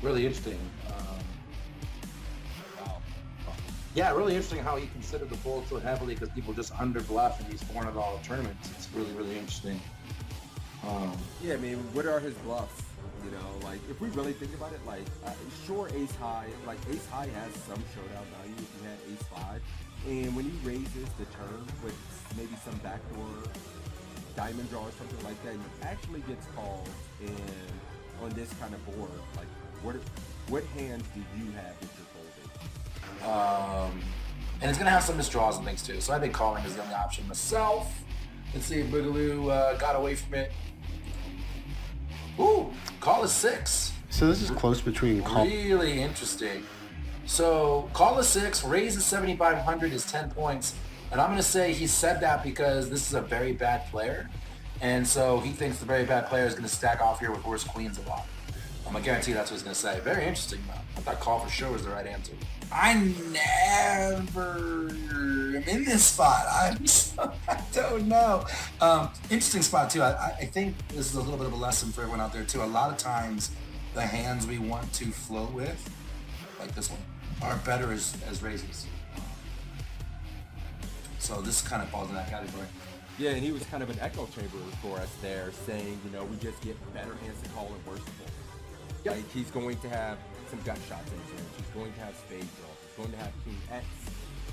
really interesting. Yeah, really interesting how he considered the fold so heavily because people just under bluff in these $400 tournaments. It's really, really interesting. Yeah, I mean, what are his bluffs? You know, like if we really think about it, like sure, ace high, like ace high has some showdown value if you had ace five, and when he raises the turn with maybe some backdoor diamond draw or something like that, he actually gets called. And on this kind of board, like what hands do you have that you're folding? And it's gonna have some misdraws and things too. So I think calling is the only option myself. Let's see if Boogaloo got away from it. Ooh, call is 6. So this is close between call. Really interesting. So call is 6, raise is 7,500 is 10 points. And I'm going to say he said that because this is a very bad player. And so he thinks the very bad player is going to stack off here with worse queens a lot. I'm going to guarantee that's what he's going to say. Very interesting, though. I thought call for sure was the right answer. I never am in this spot. I don't know. Interesting spot, too. I think this is a little bit of a lesson for everyone out there, too. A lot of times, the hands we want to float with, like this one, are better as raises. So this kind of falls in that category. Yeah, and he was kind of an echo chamber for us there, saying, you know, we just get better hands to call and worse to fold. Yep. Like he's going to have some gut shots in his range. He's going to have spade draw. He's going to have king X.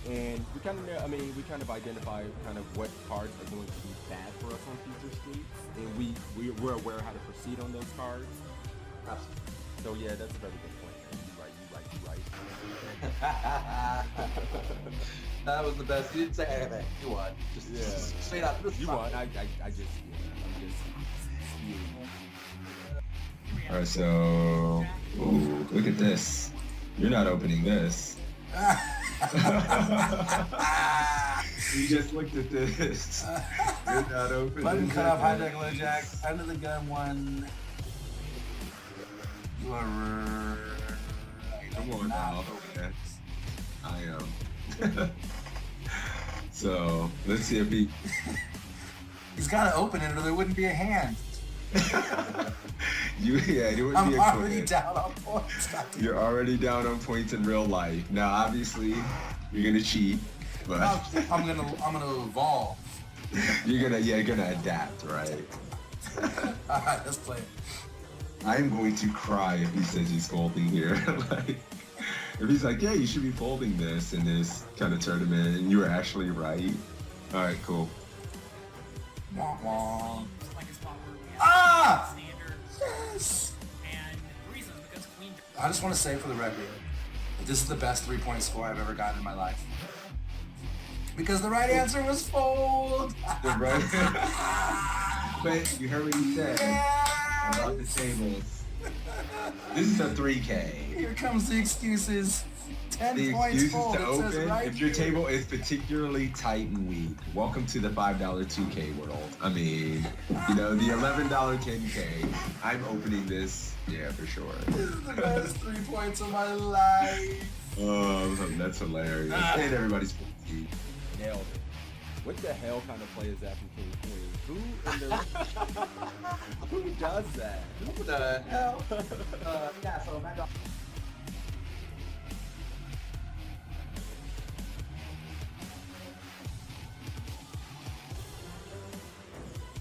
And we kind of know, I mean, we kind of identify kind of what cards are going to be bad for us on future streets. And we're aware how to proceed on those cards. Absolutely. So yeah, that's a very good point, man. You right. That was the best. You didn't say anything. You won. Just straight up. You won. I'm just spewing. All right, so ooh, look at this. You're not opening this. You just looked at this. You're not opening. Button cut off, hijack, low jack, under the gun one. You are right. Come on now. Okay. I am. So let's see if he. He's got to open it, or there wouldn't be a hand. It wouldn't I'm be a already quick. down on points. You're already down on points in real life. Now, obviously, you're gonna cheat, but I'm gonna evolve. you're gonna adapt, right? All right, let's play it. I'm going to cry if he says he's folding here. Like, if he's like, yeah, you should be folding this in this kind of tournament, and you were actually right. All right, cool. Wah, wah. Like a spot where we have Ah! standard. Yes. And the reason is because queen. I just want to say for the record that this is the best 3-point score I've ever gotten in my life. Because the right answer was fold. The right. But you heard what he said about the tables. This is a 3K. Here comes the excuses. 10 The points excuses fold. to It says open right if your here. table is particularly tight and weak. Welcome to the $5 2K world. I mean, you know, the $11 10K. I'm opening this, yeah, for sure. This is the best 3 points of my life. Oh, that's hilarious. And everybody's 50. Nailed it. What the hell kind of play is that from King Queen? Who does that? What the hell? Yeah, so Mad Dog.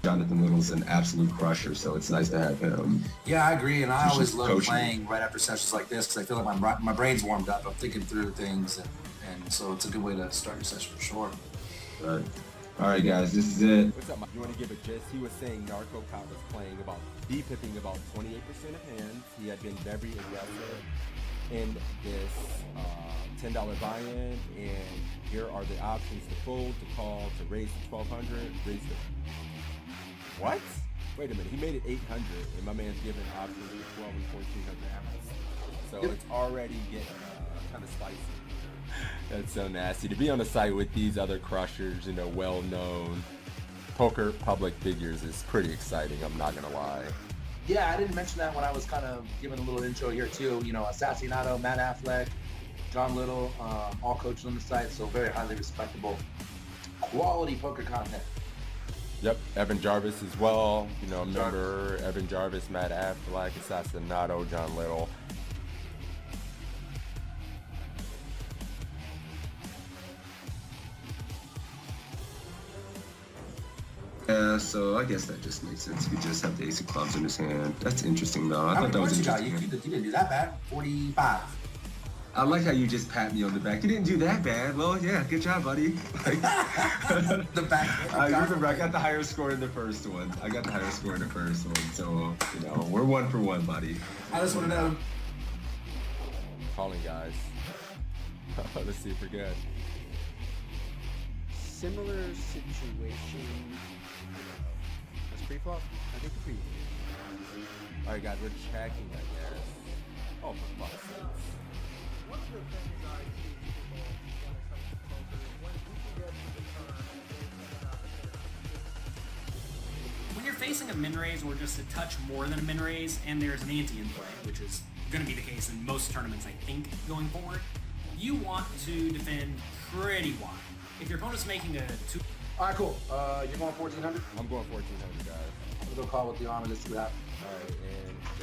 Jonathan Little's an absolute crusher, so it's nice to have him. Yeah, I agree, and I Just always love coaching. playing right after sessions like this because I feel like my brain's warmed up. I'm thinking through things, and so it's a good way to start your session for sure. Right. All right, guys, this is it. What's up, Mike? You want to give a gist? He was saying Narco Cop was playing about D-pipping about 28% of hands. He had been very aggressive in this $10 buy-in, and here are the options to fold, to call, to raise to 1,200, raise to... What? Wait a minute, he made it 800, and my man's giving options to 12 and 1,400 after. So it's already getting kind of spicy. That's so nasty. To be on the site with these other crushers, you know, well-known poker public figures is pretty exciting, I'm not gonna lie. Yeah, I didn't mention that when I was kind of giving a little intro here too. You know, Assassinato, Matt Affleck, John Little, all coaches on the site, so very highly respectable, quality poker content. Yep, Evan Jarvis as well. You know, remember Evan Jarvis, Matt Affleck, Assassinato, John Little. Yeah, so I guess that just makes sense. He just have the ace of clubs in his hand. That's interesting, though. I How thought many that was points you got? interesting. You didn't do that bad. 45. I like how you just pat me on the back. You didn't do that bad. Well, yeah, good job, buddy. Like, The back. I remember I got the higher score in the first one. So, you know, we're 1 for 1, buddy. I just want to know. Calling, guys. Let's see if we're good. Similar situation. That's pre-flop? I think pre. All right, guys, we're checking, I guess. Oh, for fuck's sake. One of the things I teach people when it comes to poker is when you can get to the turn and there's an opportunity. When you're facing a min raise or just a touch more than a min raise, and there's an ante in play, which is going to be the case in most tournaments, I think, going forward, you want to defend pretty wide. If your opponent's making a 2. All right, cool. You're going 1,400. I'm going 1,400, guys. I'm gonna go call with the arm and just see what happens. All right,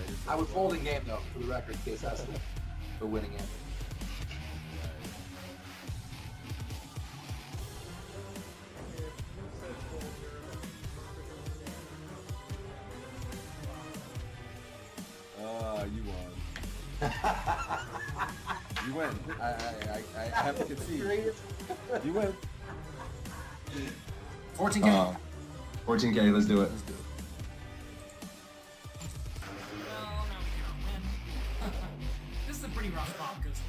and I would fold in game though, for the record, in case that's the winning end. You won. You win. I have to concede. You win. 14K. 14K, let's do it. Well, no, we cannot win. This is a pretty rough spot because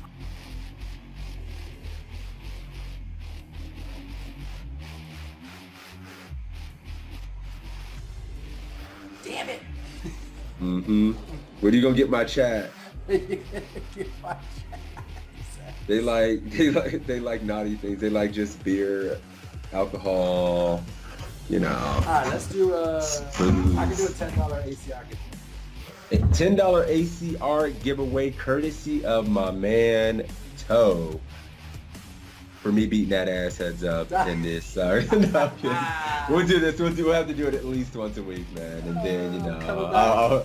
damn it. Mm-hmm. Where do you gonna get my chat? They like naughty things. They like just beer, alcohol, you know. All right, let's do I can do a $10 ACR giveaway. A $10 ACR giveaway courtesy of my man Toe. For me beating that ass heads up in this. Sorry. No, we'll do this. We'll have to do it at least once a week, man. And then, you know,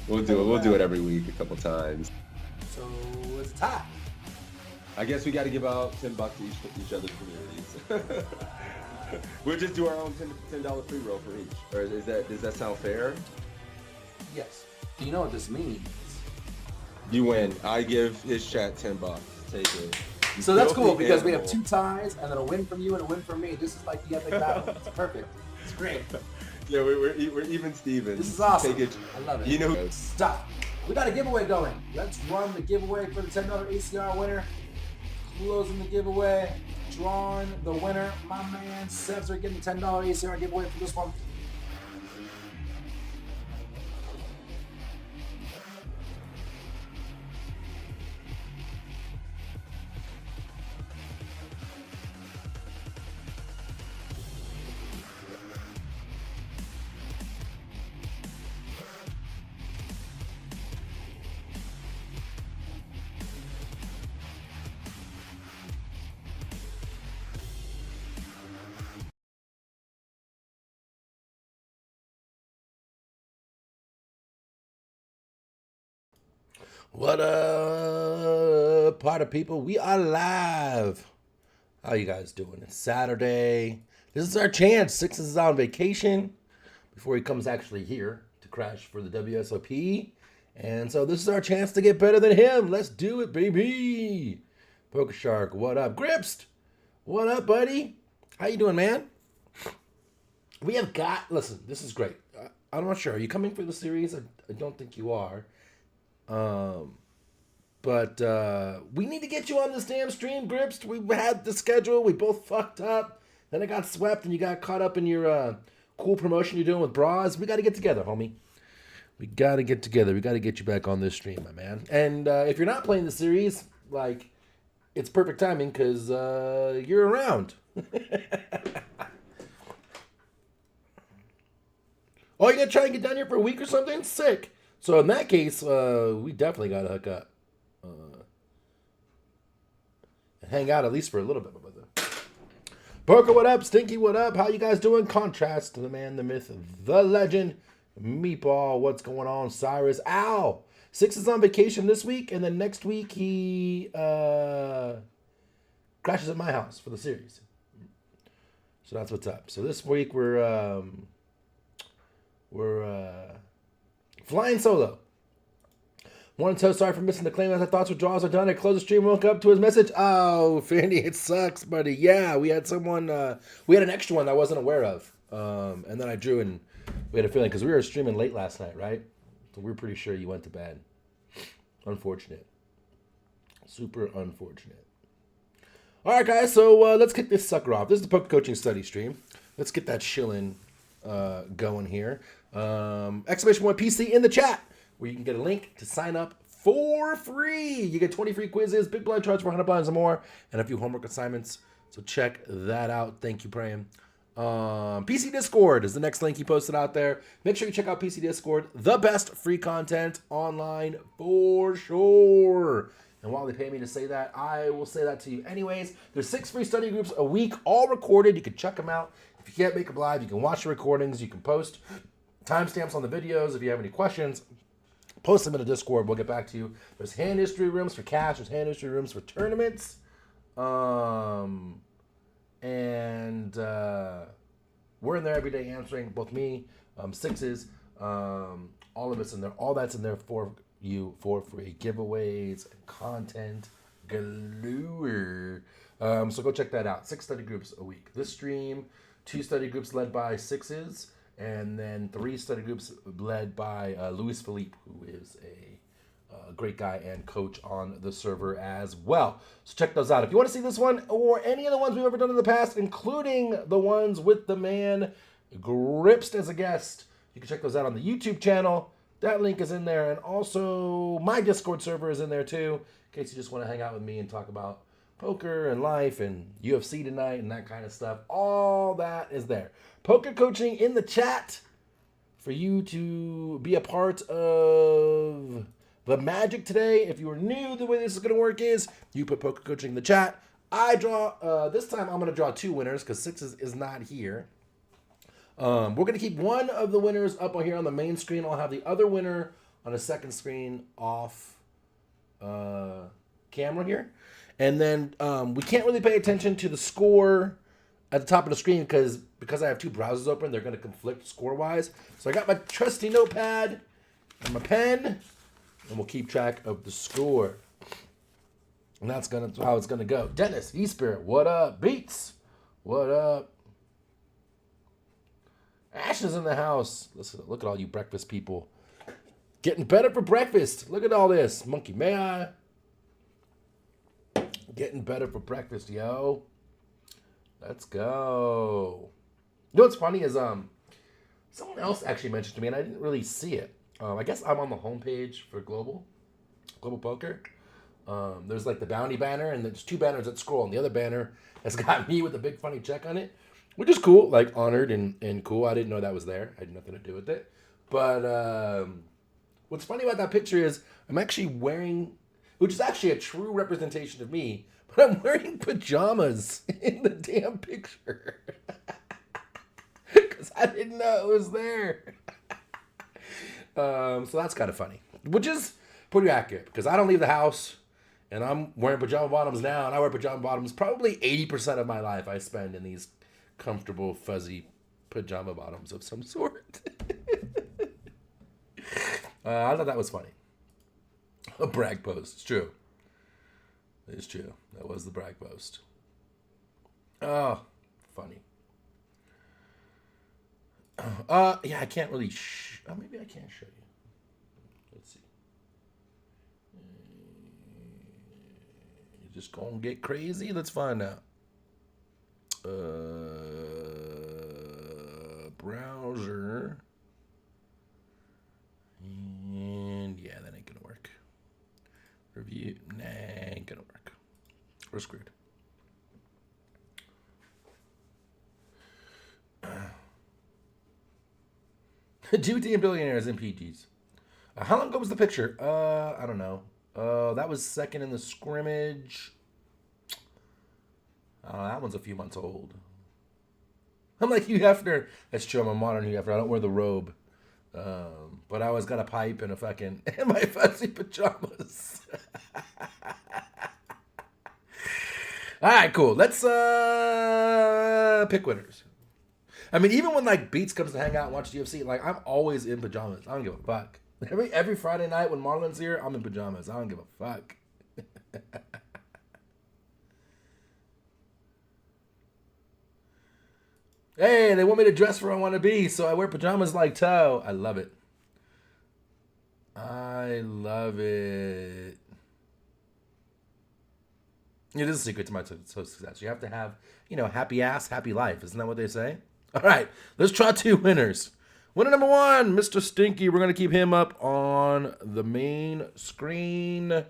we'll do it every week a couple times. So it's a tie. I guess we got to give out $10 to each other's communities. We'll just do our own $10 free roll for each. Or does that sound fair? Yes. Do you know what this means? You win. I give his chat $10. Take it. So that's cool because we have 2 ties and then a win from you and a win from me. This is like the epic battle. It's perfect. It's great. Yeah, we're even Stevens. This is awesome. Take it. I love it. You know, Stop. We got a giveaway going. Let's run the giveaway for the $10 ACR winner. Closing the giveaway. Drawing the winner. My man Sebs are getting the $10 ACR giveaway for this one. What up, party people? We are live. How you guys doing? It's Saturday. This is our chance. Sixes is on vacation before he comes actually here to crash for the WSOP. And so this is our chance to get better than him. Let's do it, baby. Poker Shark, what up? Gripst, what up, buddy? How you doing, man? We have got, listen, this is great. I'm not sure. Are you coming for the series? I don't think you are. But we need to get you on this damn stream, Grips. We had the schedule. We both fucked up. Then I got swept and you got caught up in your cool promotion you're doing with bras. We got to get together, homie. We got to get together. We got to get you back on this stream, my man. And if you're not playing the series, like, it's perfect timing because you're around. Oh, you're going to try and get down here for a week or something? Sick. So in that case, we definitely got to hook up. And hang out at least for a little bit, my brother. Poker, what up? Stinky, what up? How you guys doing? Contrast to the man, the myth, the legend. Meatball, what's going on? Cyrus, ow! Six is on vacation this week, and then next week he crashes at my house for the series. So that's what's up. So this week we're We're flying solo. One toe, sorry for missing the claim. As I thought withdrawals are done, I closed the stream, woke up to his message. Oh, Fanny, it sucks, buddy. Yeah, we had someone, we had an extra one that I wasn't aware of. And then I drew and we had a feeling, because we were streaming late last night, right? So we were pretty sure you went to bed. Unfortunate. Super unfortunate. All right, guys, so let's kick this sucker off. This is the Poker Coaching Study stream. Let's get that shilling going here. Exclamation point PC in the chat, where you can get a link to sign up for free. You get 20 free quizzes, big blind charts for 100 blinds or more, and a few homework assignments. So check that out. Thank you, Praying. PC Discord is the next link he posted out there. Make sure you check out PC Discord. The best free content online for sure. And while they pay me to say that, I will say that to you anyways. There's 6 free study groups a week, all recorded. You can check them out. If you can't make them live, you can watch the recordings. You can post timestamps on the videos. If you have any questions, post them in the Discord. We'll get back to you. There's hand history rooms for cash. There's hand history rooms for tournaments. And we're in there every day answering, both me, Sixes, all of us in there. All that's in there for you for free. Giveaways, content, galore. So go check that out. 6 study groups a week. This stream, 2 study groups led by Sixes, and then 3 study groups led by Luis Felipe, who is a great guy and coach on the server as well. So check those out. If you want to see this one or any of the ones we've ever done in the past, including the ones with the man Gripst as a guest, you can check those out on the YouTube channel. That link is in there. And also my Discord server is in there too, in case you just want to hang out with me and talk about poker and life and UFC tonight and that kind of stuff. All that is there. Poker coaching in the chat for you to be a part of the magic today. If you are new, the way this is going to work is you put poker coaching in the chat. I draw, this time I'm going to draw 2 winners because Sixes is not here. We're going to keep one of the winners up on here on the main screen. I'll have the other winner on a second screen off camera here. And then we can't really pay attention to the score at the top of the screen because I have 2 browsers open. They're going to conflict score-wise. So I got my trusty notepad and my pen, and we'll keep track of the score. And that's how it's going to go. Dennis, E-Spirit, what up? Beats, what up? Ash is in the house. Listen, look at all you breakfast people. Getting better for breakfast. Look at all this. Monkey, may I? Getting better for breakfast, yo. Let's go. You know what's funny is someone else actually mentioned to me, and I didn't really see it. I guess I'm on the homepage for Global Poker. There's like the bounty banner, and there's 2 banners that scroll, and the other banner has got me with a big funny check on it, which is cool, like honored and cool. I didn't know that was there. I had nothing to do with it. But what's funny about that picture is I'm actually wearing, which is actually a true representation of me, but I'm wearing pajamas in the damn picture. Because I didn't know it was there. So that's kind of funny, which is pretty accurate because I don't leave the house and I'm wearing pajama bottoms now, and I wear pajama bottoms probably 80% of my life I spend in these comfortable, fuzzy pajama bottoms of some sort. I thought that was funny. A brag post. It's true. It's true. That was the brag post. Oh, funny. Yeah, I can't really maybe I can't show you. Let's see. You just gonna get crazy? Let's find out. Browser. And yeah, that ain't gonna work. Review. Nah, ain't gonna work. We're screwed. GBT and billionaires and PGs. How long ago was the picture? I don't know. That was second in the scrimmage. That one's a few months old. I'm like Hugh Hefner. That's true. I'm a modern Hugh Hefner. I don't wear the robe. But I always got a pipe and a fucking and my fuzzy pajamas. All right, cool. Let's pick winners. I mean, even when like Beats comes to hang out and watch UFC, like I'm always in pajamas. I don't give a fuck. Every Friday night when Marlon's here, I'm in pajamas. I don't give a fuck. Hey, they want me to dress for I want to be, so I wear pajamas like Toe. I love it. I love it. It is a secret to my success. You have to have, happy ass, happy life. Isn't that what they say? All right, let's try 2 winners. Winner number 1, Mr. Stinky. We're going to keep him up on the main screen.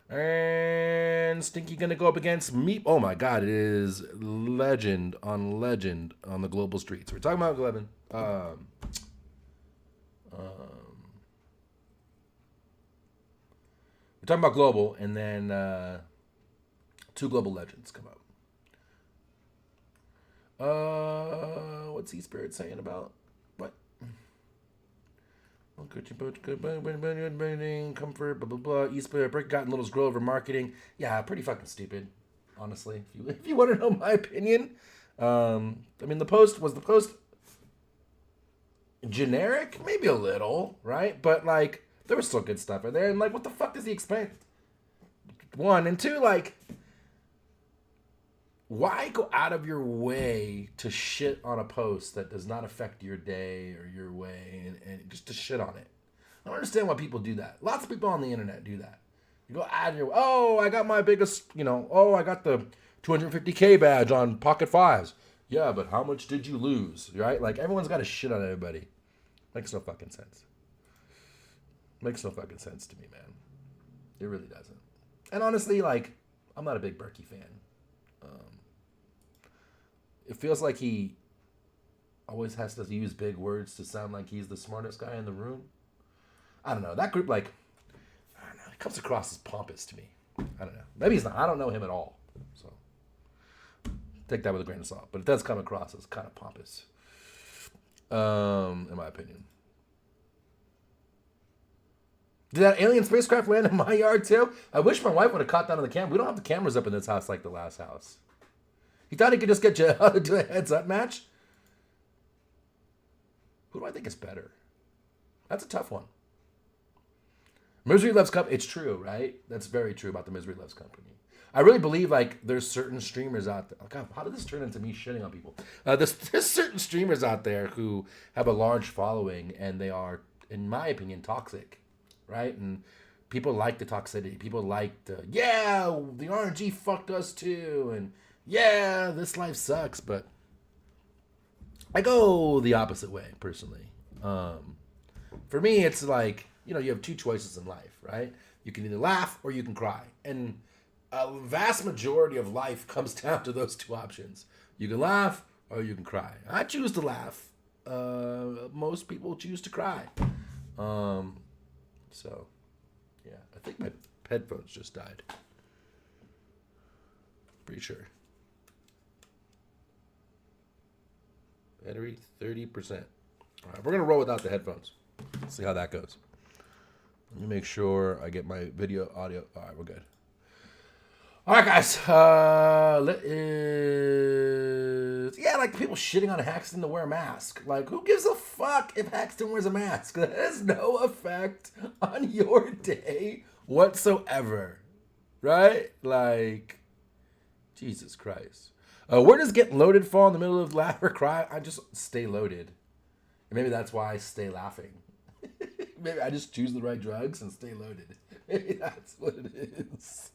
And Stinky going to go up against Meep. Oh, my God. It is legend on the global streets. We're talking about 11. We're talking about global, and then 2 global legends come up. What's E-Spirit saying about what? Comfort, blah blah blah. E-Spirit break gotten little scroll over marketing. Yeah, pretty fucking stupid, honestly. If you want to know my opinion, I mean the post generic, maybe a little, right? But like there was still good stuff in there, and like what the fuck does he expect? 1 and 2, like. Why go out of your way to shit on a post that does not affect your day or your way and just to shit on it? I don't understand why people do that. Lots of people on the internet do that. You go out of your way, I got my biggest, I got the 250K badge on Pocket Fives. Yeah, but how much did you lose, right? Like, everyone's got to shit on everybody. Makes no fucking sense. Makes no fucking sense to me, man. It really doesn't. And honestly, like, I'm not a big Berkey fan. It feels like he always has to use big words to sound like he's the smartest guy in the room. I don't know. That group, like, I don't know. It comes across as pompous to me. I don't know. Maybe he's not. I don't know him at all. So take that with a grain of salt. But it does come across as kind of pompous, in my opinion. Did that alien spacecraft land in my yard too? I wish my wife would have caught that on the camera. We don't have the cameras up in this house like the last house. He thought he could just get JL to do a heads-up match? Who do I think is better? That's a tough one. Misery Loves Company. It's true, right? That's very true about the Misery Loves Company. I really believe, like, there's certain streamers out there. God, how did this turn into me shitting on people? There's certain streamers out there who have a large following, and they are, in my opinion, toxic, right? And people like the toxicity. People like the, the RNG fucked us too, and this life sucks, but I go the opposite way, personally. For me, it's like, you have 2 choices in life, right? You can either laugh or you can cry. And a vast majority of life comes down to those 2 options. You can laugh or you can cry. I choose to laugh. Most people choose to cry. So, yeah, I think my headphones just died. Pretty sure. Battery 30%. All right, we're gonna roll without the headphones. Let's see how that goes. Let me make sure I get my video, audio. All right, we're good. All right, guys. Like people shitting on Haxton to wear a mask. Like, who gives a fuck if Haxton wears a mask? That has no effect on your day whatsoever, right? Like, Jesus Christ. Where does get loaded fall in the middle of laugh or cry? I just stay loaded. And maybe that's why I stay laughing. Maybe I just choose the right drugs and stay loaded. Maybe that's what it is.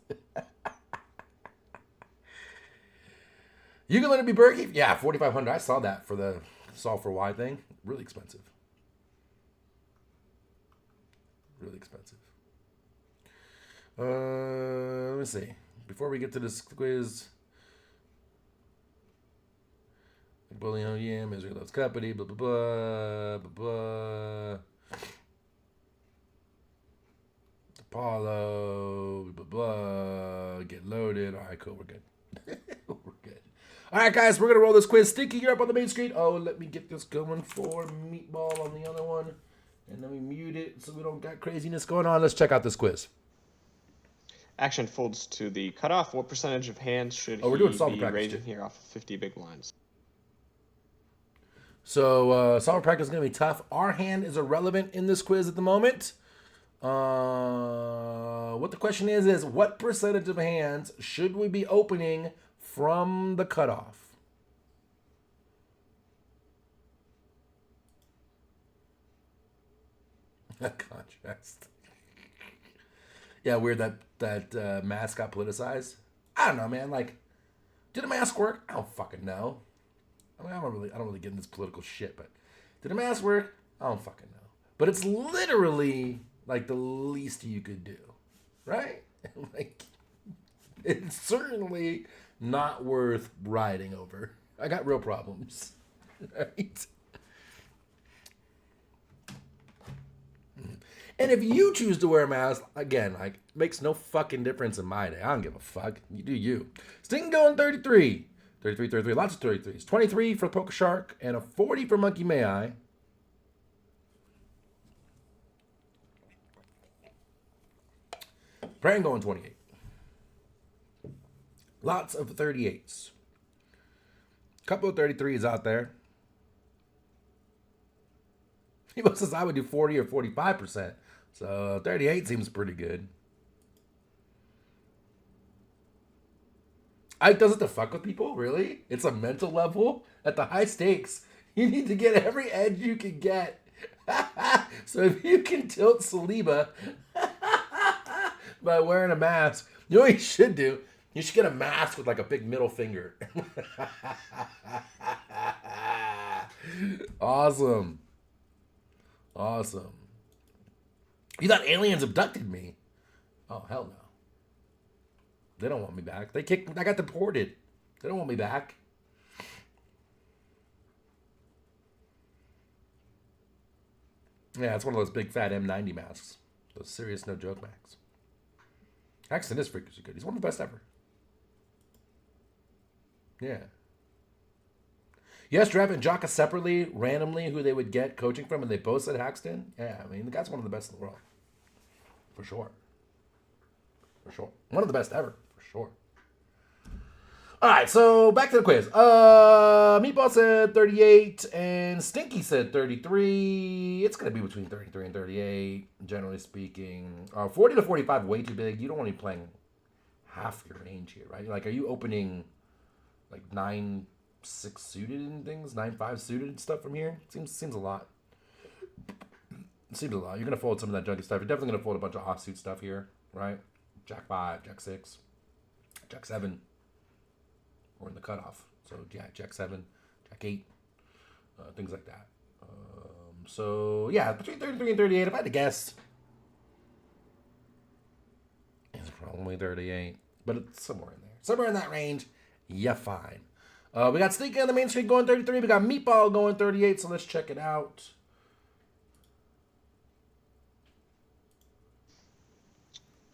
You can let it be Berkey? Yeah, $4,500. I saw that for the Solve for Why thing. Really expensive. Really expensive. Let me see. Before we get to this quiz. Bullying, Misery Loves Company, blah, blah, blah, blah, blah. Apollo, blah, blah, get loaded. All right, cool, we're good. We're good. All right, guys, we're going to roll this quiz. Stinky, you're up on the main screen. Oh, let me get this going for Meatball on the other one. And then we mute it so we don't got craziness going on. Let's check out this quiz. Action folds to the cutoff. What percentage of hands should we're doing he solver be practice raising too. here off of 50 big blinds? So solver practice is going to be tough. Our hand is irrelevant in this quiz at the moment. What the question is what percentage of hands should we be opening from the cutoff? Contrast. Yeah, weird that mask got politicized. I don't know, man. Like, did a mask work? I don't fucking know. I mean, I don't really get in this political shit, but did a mask work? I don't fucking know. But it's literally like the least you could do, right? Like, it's certainly not worth riding over. I got real problems, right? And if you choose to wear a mask, again, like, makes no fucking difference in my day. I don't give a fuck. You do you. Sting going 33. 33. Lots of 33s. 23 for Poker Shark and a 40 for Monkey May I. Praying going 28. Lots of 38s. Couple of 33s out there. He says I would do 40 or 45%. So 38 seems pretty good. Ike does it to fuck with people, really? It's a mental level. At the high stakes, you need to get every edge you can get. So if you can tilt Saliba by wearing a mask, you know what you should do? You should get a mask with like a big middle finger. Awesome. You thought aliens abducted me? Oh, hell no. They don't want me back. I got deported. They don't want me back. Yeah, it's one of those big fat M90 masks. Those serious no joke masks. Axton is freakishly good. He's one of the best ever. Yeah. Yes, Trev and Jocka separately, randomly, who they would get coaching from, and they both said Haxton. Yeah, I mean, the guy's one of the best in the world. For sure. One of the best ever. For sure. All right, so back to the quiz. Meatball said 38, and Stinky said 33. It's going to be between 33 and 38, generally speaking. 40 to 45, way too big. You don't want to be playing half your range here, right? Like, are you opening, like, 9-6 suited and things, 9-5 suited and stuff from here? Seems a lot. Seems a lot. You're gonna fold some of that junky stuff. You're definitely gonna fold a bunch of offsuit stuff here, right? Jack 5, Jack 6, Jack 7, or in the cutoff. So yeah, Jack 7, Jack 8, things like that. So yeah, between 33 and 38. If I had to guess, it's probably 38, but it's somewhere in there, somewhere in that range. Yeah, fine. We got Sneaky on the main screen going 33. We got Meatball going 38. So let's check it out.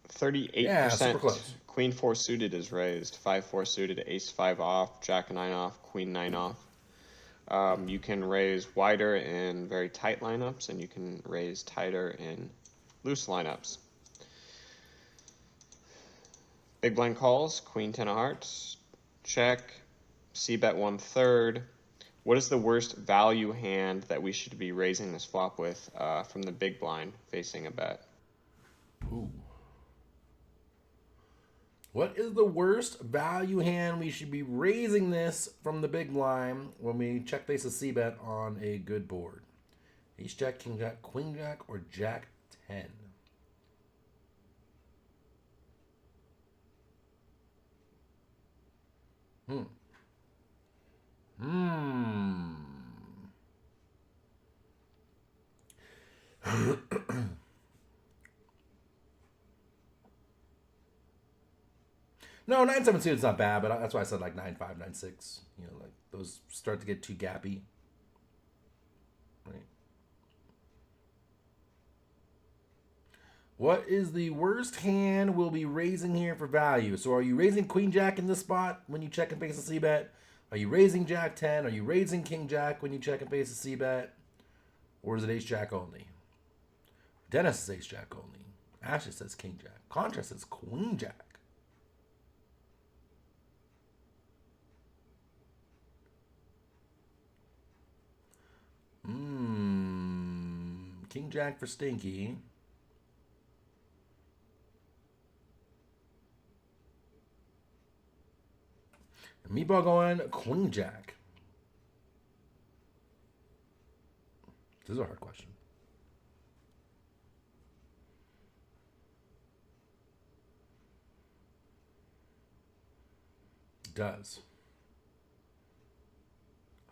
38%. Yeah, super close. Queen 4 suited is raised. 5-4 suited, Ace 5 off, Jack 9 off, Queen 9 off. You can raise wider in very tight lineups, and you can raise tighter in loose lineups. Big blind calls, Queen 10 of hearts, check, C-bet 1/3. What is the worst value hand that we should be raising this flop with from the big blind facing a bet? Ooh. What is the worst value hand we should be raising this from the big blind when we check face a C-bet on a good board? Ace Jack, King Jack, Queen Jack, or Jack 10? No, 9-7 suited's not bad, but that's why I said like 9-5, 9-6. You know, like those start to get too gappy. Right. What is the worst hand we'll be raising here for value? So are you raising Queen Jack in this spot when you check and face a C-bet? Are you raising Jack 10? Are you raising King Jack when you check and face a C-bet? Or is it Ace Jack only? Dennis is Ace Jack only. Ashley says King Jack. Contra says Queen Jack. King Jack for Stinky. And Meatball going Queen Jack. This is a hard question. It does.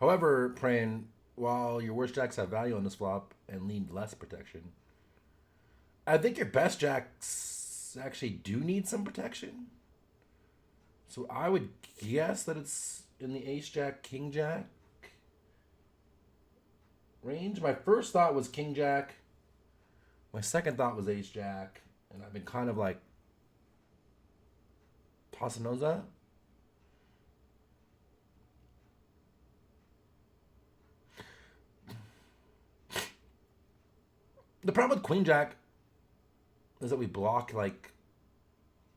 However, praying, while your worst jacks have value on this flop and need less protection, I think your best jacks actually do need some protection. So I would guess that it's in the ace jack, king jack range. My first thought was king jack. My second thought was ace jack. And I've been kind of like tossing those up. The problem with queen jack is that we block like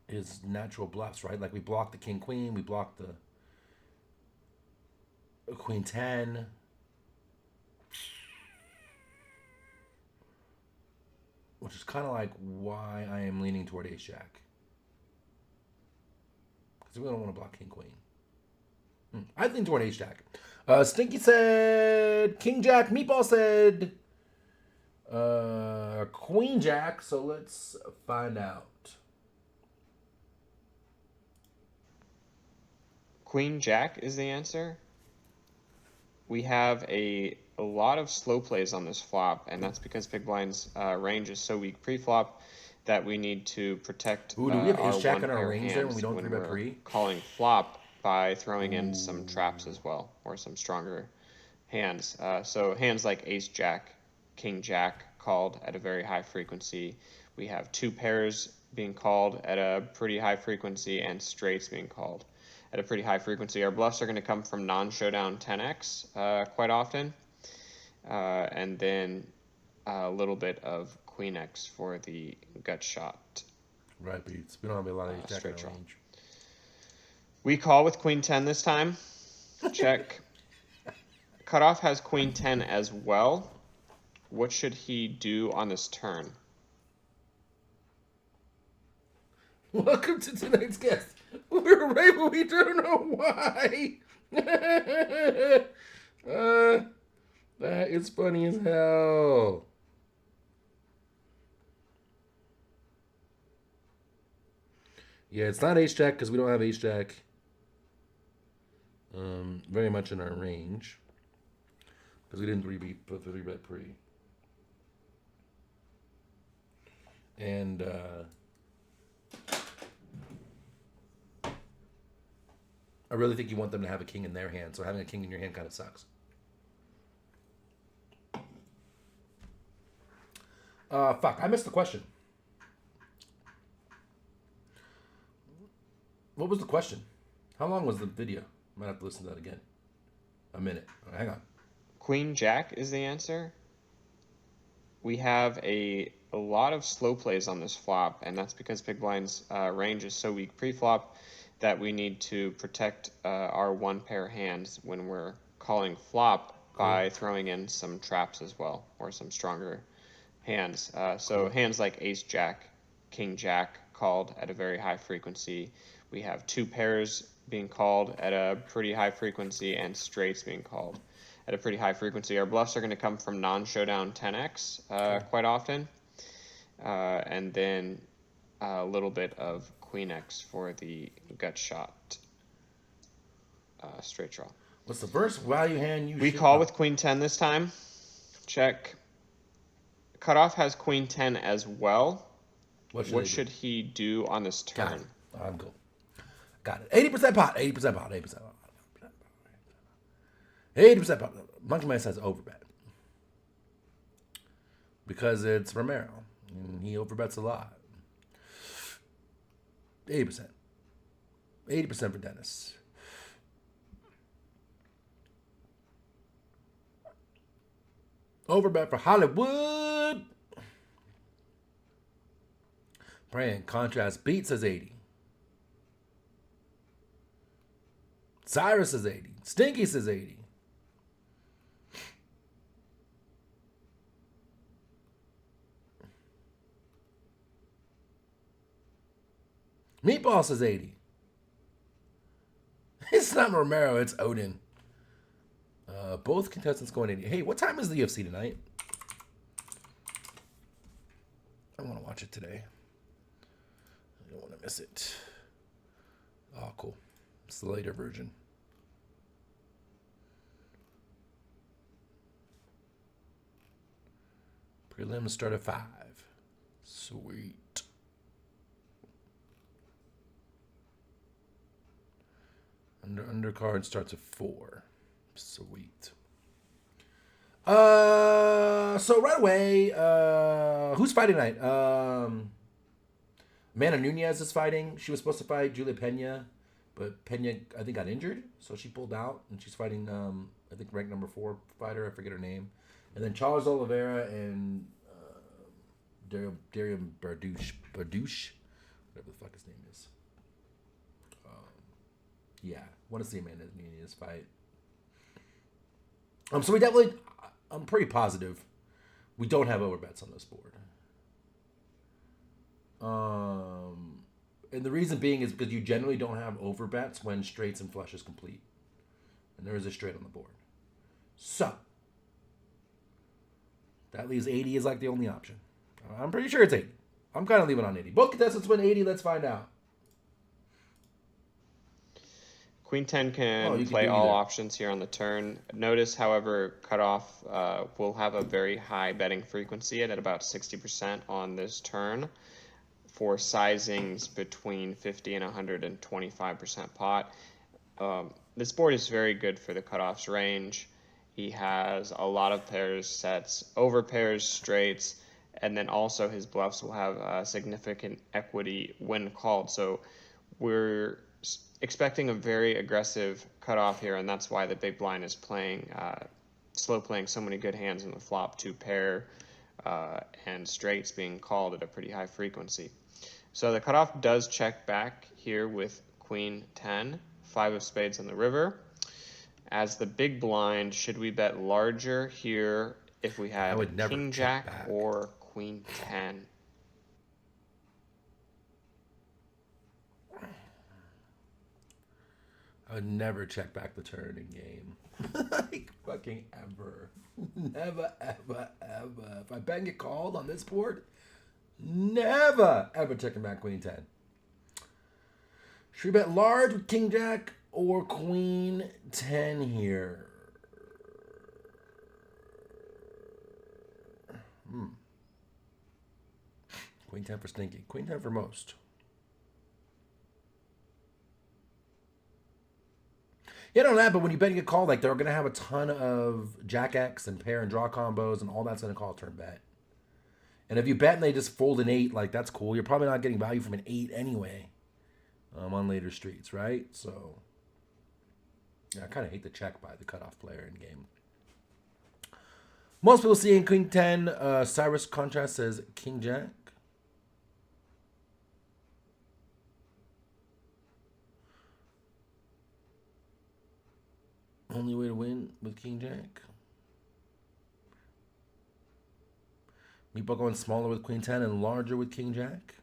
his natural bluffs, right? Like we block the king queen, we block the queen 10. Which is kind of like why I am leaning toward ace jack. Because we don't want to block king queen. I think toward ace jack. Stinky said king jack. Meatball said queen jack. So let's find out. Queen Jack is the answer. We have a lot of slow plays on this flop, and that's because Big Blind's range is so weak pre-flop that we need to protect Ooh, do we have our ace jack one in our pair range hands there when we don't when three bet we're pre? calling flop by throwing in some traps as well, or some stronger hands. So hands like ace jack, king jack called at a very high frequency. We have two pairs being called at a pretty high frequency and straights being called at a pretty high frequency. Our bluffs are going to come from non-showdown 10x quite often, and then a little bit of queen x for the gut shot. Right, beats. We don't have a lot of ace jack in straight our draw. range. We call with queen 10 this time. Check. Cutoff has queen 10 as well. What should he do on this turn? Welcome to tonight's guest. We're right, but we don't know why. That is funny as hell. Yeah, it's not ace jack because we don't have ace jack very much in our range because we didn't put three bet pre. And I really think you want them to have a king in their hand, so having a king in your hand kind of sucks. Fuck, I missed the question. What was the question? How long was the video? I might have to listen to that again. A minute. All right, hang on. Queen Jack is the answer. We have a lot of slow plays on this flop, and that's because Big Blind's range is so weak pre-flop that we need to protect our one pair hands when we're calling flop by throwing in some traps as well, or some stronger hands. So hands like ace jack, king jack called at a very high frequency. We have two pairs being called at a pretty high frequency and straights being called at a pretty high frequency. Our bluffs are going to come from non-showdown 10x quite often, and then a little bit of queen x for the gut shot straight draw. What's the first value hand you We should call know? with queen 10 this time. Check. Cutoff has queen 10 as well. What should he do on this Got turn? it. I'm cool. Got it. 80% pot. 80% pot. 80% pot. 80% pot. Monkey Man says overbet. Because it's Romero. And he overbets a lot. 80%. 80% for Dennis. Overbet for Hollywood. Praying contrast beat says 80. Cyrus says 80. Stinky says 80. Meatball says 80. It's not Romero, it's Odin. Both contestants going 80. Hey, what time is the UFC tonight? I want to watch it today. I don't want to miss it. Oh, cool. It's the later version. Prelims start at 5. Sweet. Undercard starts at 4. Sweet. So right away, who's fighting tonight? Amanda Nunez is fighting. She was supposed to fight Julia Pena, but Pena I think got injured, so she pulled out, and she's fighting I think ranked number 4 fighter. I forget her name. And then Charles Oliveira and Darian Bardouche, whatever the fuck his name is. Yeah, want to see Amanda Nunez fight. So we definitely, I'm pretty positive we don't have overbets on this board. And the reason being is because you generally don't have overbets when straights and flushes complete. And there is a straight on the board. So, that leaves 80 is like the only option. I'm pretty sure it's 80. I'm kind of leaving on 80. Both contestants win 80. Let's find out. Queen 10 can Oh, you can play do all either. options here on the turn. Notice, however, cutoff will have a very high betting frequency at about 60% on this turn for sizings between 50 and 125% pot. This board is very good for the cutoff's range. He has a lot of pairs, sets, over pairs, straights, and then also his bluffs will have significant equity when called. So we're expecting a very aggressive cutoff here, and that's why the big blind is playing, slow playing so many good hands in the flop, 2 pair, and straights being called at a pretty high frequency. So the cutoff does check back here with Queen 10, 5 of spades on the river. As the big blind, should we bet larger here if we have would never King check Jack back. or Queen 10? I would never check back the turn in game. Like, fucking ever. Never, ever, ever. If I bet and get called on this board, never, ever checking back Queen 10. Should we bet large with King Jack or Queen 10 here? Queen 10 for Stinky. Queen 10 for most. Yeah, not that, but when you bet and get called, like, they're going to have a ton of Jack X and pair and draw combos, and all that's going to call a turn bet. And if you bet and they just fold an 8, like, that's cool. You're probably not getting value from an 8 anyway on later streets, right? So, yeah, I kind of hate the check by the cutoff player in game. Most people see in Queen 10, Cyrus Contrast says King Jack. Only way to win with King Jack. Meatball going smaller with Queen 10 and larger with King Jack.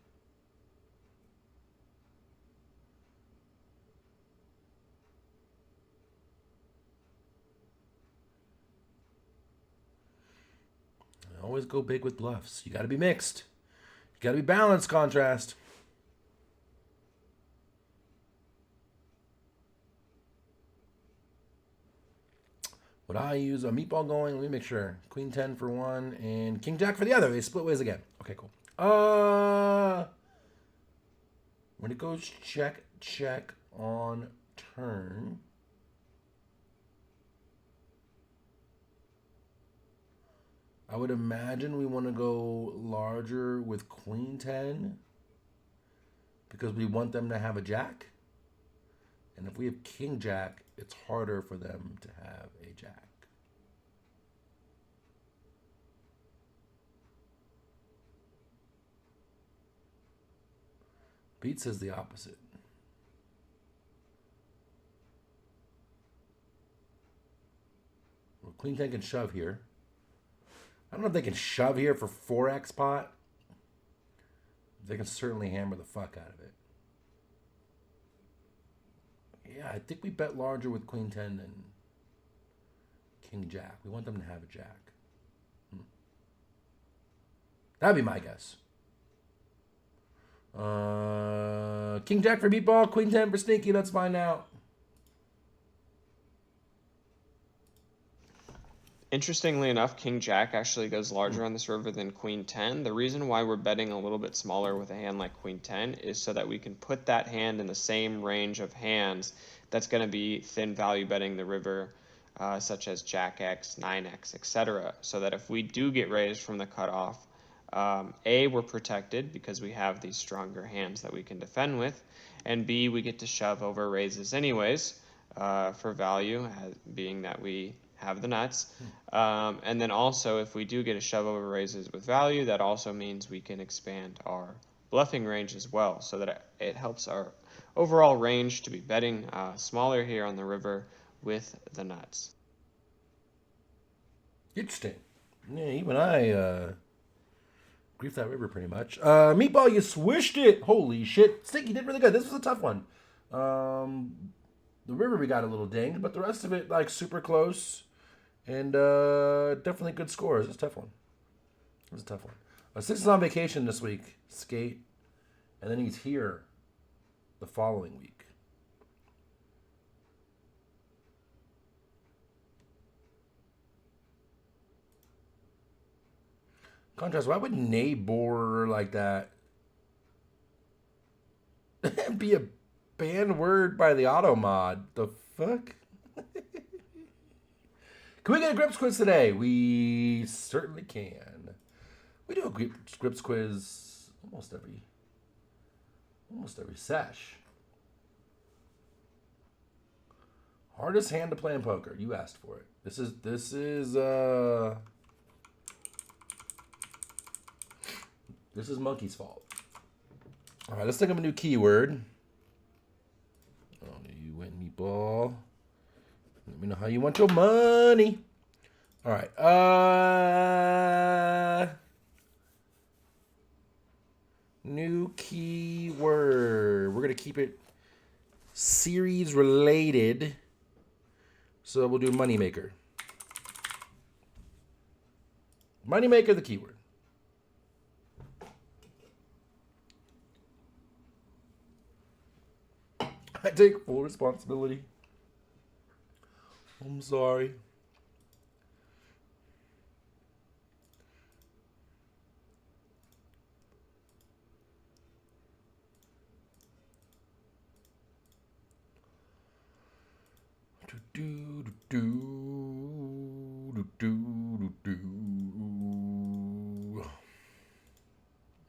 I always go big with bluffs. You got to be mixed. You got to be balanced, Contrast. Would I use a meatball going? Let me make sure. Queen 10 for one and King Jack for the other. They split ways again. Okay, cool. When it goes check, check on turn. I would imagine we want to go larger with Queen 10 because we want them to have a jack. And if we have King Jack, it's harder for them to have a jack. Pete says the opposite. Well, Queen 10 can shove here. I don't know if they can shove here for 4x pot. They can certainly hammer the fuck out of it. Yeah, I think we bet larger with Queen 10 than King Jack. We want them to have a Jack. That'd be my guess. King Jack for Meatball, Queen 10 for Sneaky. Let's find out. Interestingly enough, King Jack actually goes larger on this river than Queen 10. The reason why we're betting a little bit smaller with a hand like Queen 10 is so that we can put that hand in the same range of hands that's going to be thin value betting the river, such as Jack X, 9X, etc. So that if we do get raised from the cutoff, A, we're protected because we have these stronger hands that we can defend with, and B, we get to shove over raises anyways for value, being that we have the nuts. And then also, if we do get a shove over raises with value, that also means we can expand our bluffing range as well, so that it helps our overall range to be betting smaller here on the river with the nuts. Interesting. Yeah, even I grief that river pretty much. Meatball, you swished it. Holy shit. Stinky did really good. This was a tough one. The river we got a little dinged, but the rest of it, like, super close. And definitely good scores. It's a tough one. It was a tough one. Six is on vacation this week. Skate. And then he's here the following week. Contrast, why would neighbor like that be a banned word by the auto mod? The fuck? Can we get a grips quiz today? We certainly can. We do a grips quiz almost every sesh. Hardest hand to play in poker. You asked for it. This is Monkey's fault. All right, let's think of a new keyword. Oh, you went Meatball. Let me know how you want your money. All right. New keyword. We're going to keep it series related. So we'll do moneymaker. Moneymaker, the keyword. I take full responsibility. I'm sorry.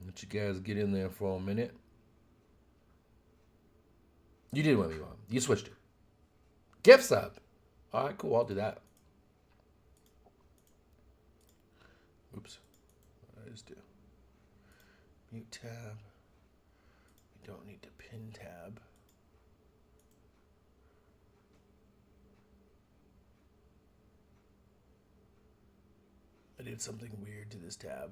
Let you guys get in there for a minute. You did what we want. You switched it. Gift sub. All right, cool. I'll do that. Oops. What did I just do? Mute tab. We don't need to pin tab. I did something weird to this tab.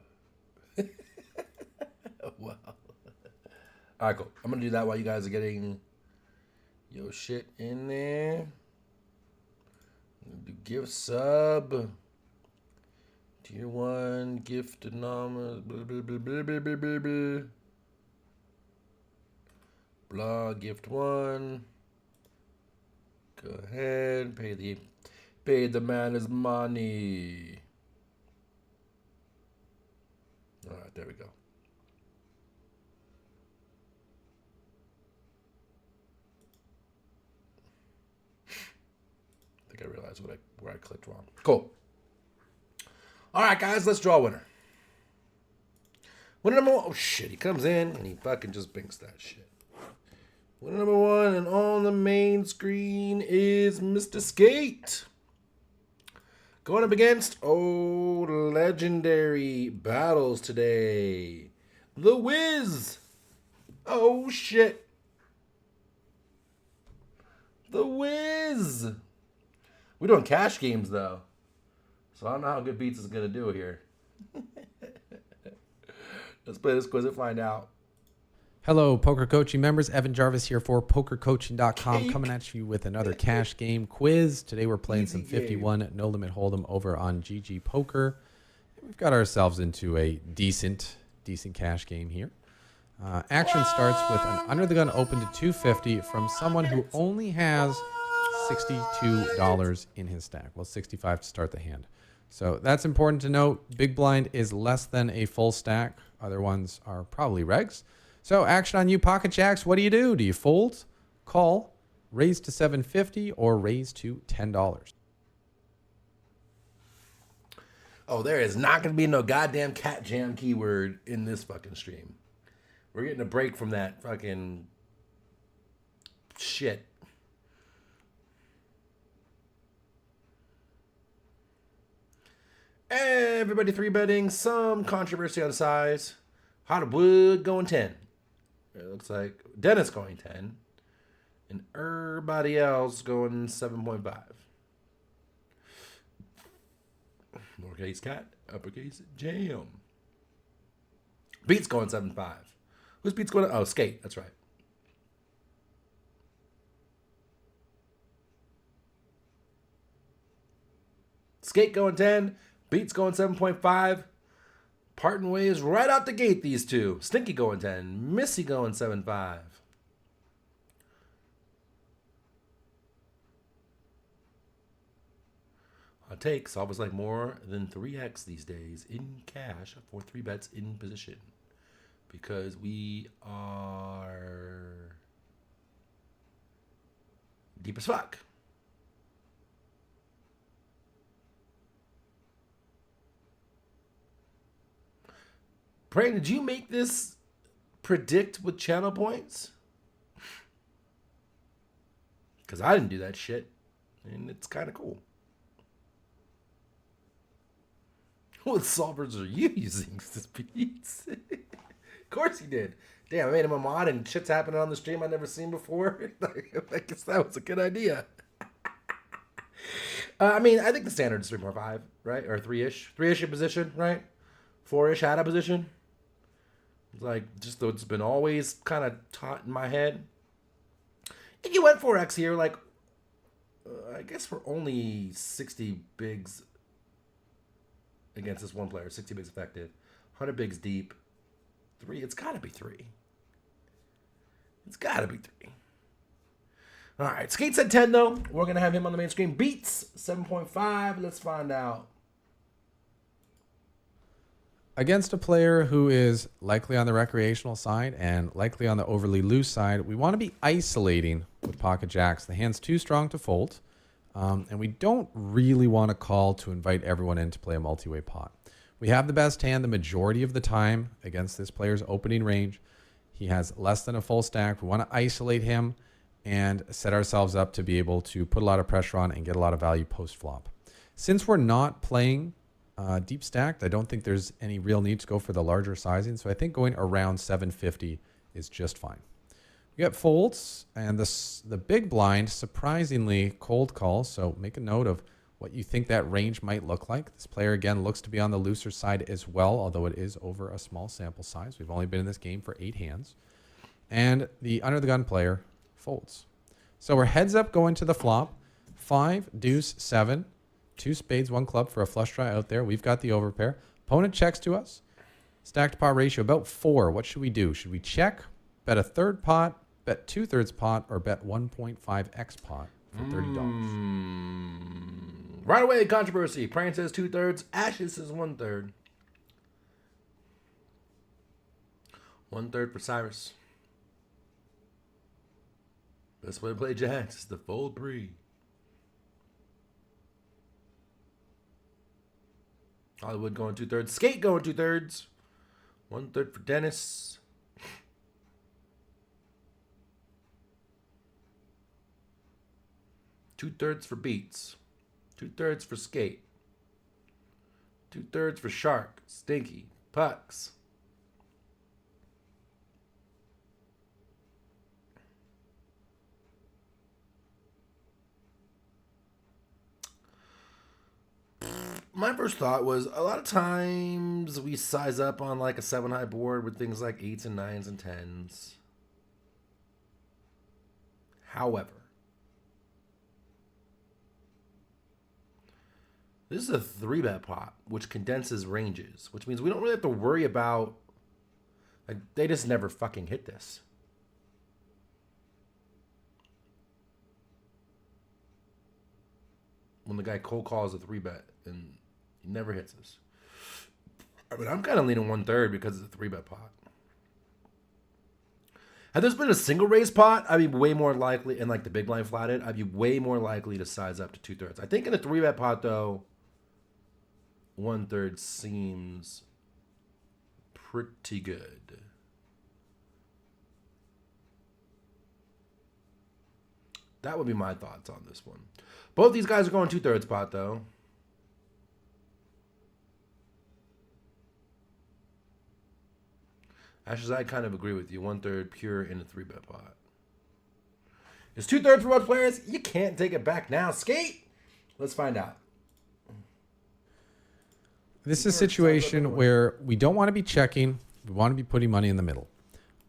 Wow. All right, cool. I'm going to do that while you guys are getting your shit in there. Do gift sub. Tier 1, gift anonymous. Blah, blah, blah, blah, blah, blah, blah, blah. Blah, gift 1. Go ahead. Pay the man his money. All right, there we go. I think I realized where I clicked wrong. Cool. All right, guys, let's draw a winner. Winner number 1. Oh, shit. He comes in and he fucking just binks that shit. Winner number 1, and on the main screen is Mr. Skate. Going up against old legendary battles today. The Wiz. Oh, shit. The Wiz. We're doing cash games, though. So I don't know how good Beats is going to do here. Let's play this quiz and find out. Hello, Poker Coaching members. Evan Jarvis here for PokerCoaching.com, coming at you with another cash game quiz. Today we're playing some 51 No Limit Hold'em over on GG Poker. We've got ourselves into a decent cash game here. Action starts with an under the gun open to 250 from someone who only has $62 in his stack. Well, 65 to start the hand. So that's important to note. Big blind is less than a full stack. Other ones are probably regs. So action on you, Pocket Jacks. What do? Do you fold, call, raise to 750, or raise to $10? Oh, there is not going to be no goddamn cat jam keyword in this fucking stream. We're getting a break from that fucking shit. Everybody 3-betting, some controversy on the size. Hollywood going 10. It looks like Dennis going 10. And everybody else going 7.5. Lowercase cat, uppercase jam. Beats going 7.5. Who's Beats going? Oh, Skate. That's right. Skate going 10. Beats going 7.5. Parting ways right out the gate, these two. Stinky going 10. Missy going 7.5. Hot takes always like more than 3x these days in cash for 3 bets in position. Because we are deep as fuck. Pray, did you make this predict with channel points? Because I didn't do that shit. And it's kind of cool. What solvers are you using, this Beats? Of course he did. Damn, I made him a mod and shit's happening on the stream I've never seen before. I guess that was a good idea. I mean, I think the standard is 3.5, right? Or 3-ish. 3-ish in position, right? 4-ish out of position. It's like, just though it's been always kind of taught in my head. If you went 4x here, like, I guess for only 60 bigs against this one player, 60 bigs effective, 100 bigs deep, 3, it's got to be 3. It's got to be 3. All right, Skate said 10, though. We're going to have him on the main screen. Beats, 7.5. Let's find out. Against a player who is likely on the recreational side and likely on the overly loose side, we want to be isolating with Pocket Jacks. The hand's too strong to fold, and we don't really want to call to invite everyone in to play a multi-way pot. We have the best hand the majority of the time against this player's opening range. He has less than a full stack. We want to isolate him and set ourselves up to be able to put a lot of pressure on and get a lot of value post-flop. Since we're not playing deep stacked, I don't think there's any real need to go for the larger sizing. So I think going around 750 is just fine. We got folds, and the big blind, surprisingly, cold calls. So make a note of what you think that range might look like. This player, again, looks to be on the looser side as well, although it is over a small sample size. We've only been in this game for 8 hands. And the under the gun player folds. So we're heads up going to the flop. 5, deuce, 7. 2 spades, 1 club for a flush draw out there. We've got the overpair. Opponent checks to us. Stacked pot ratio about 4. What should we do? Should we check, bet a third pot, bet 2/3 pot, or bet 1.5x pot for $30? Right away, controversy. Praying says 2/3. Ashes says 1/3. 1/3 for Cyrus. Best way to play jacks is the fold 3. Hollywood going 2/3. Skate going 2/3. 1/3 for Dennis. Two-thirds for Beats. 2/3 for Skate. 2/3 for Shark. Stinky. Pucks. My first thought was a lot of times we size up on like a 7-high board with things like 8s and 9s and 10s. However, this is a 3-bet pot, which condenses ranges, which means we don't really have to worry about, like, they just never fucking hit this. When the guy cold calls a 3-bet and he never hits us. I mean, I'm kind of leaning 1/3 because it's a 3-bet pot. Had this been a single raise pot, I'd be way more likely, and like the big blind flatted, I'd be way more likely to size up to 2/3. I think in a 3-bet pot, though, 1/3 seems pretty good. That would be my thoughts on this one. Both these guys are going 2/3 pot, though. Ashes, I kind of agree with you. 1/3 pure in a 3-bet pot. It's 2/3 for both players. You can't take it back now. Skate. Let's find out. This is a situation where we don't want to be checking. We want to be putting money in the middle.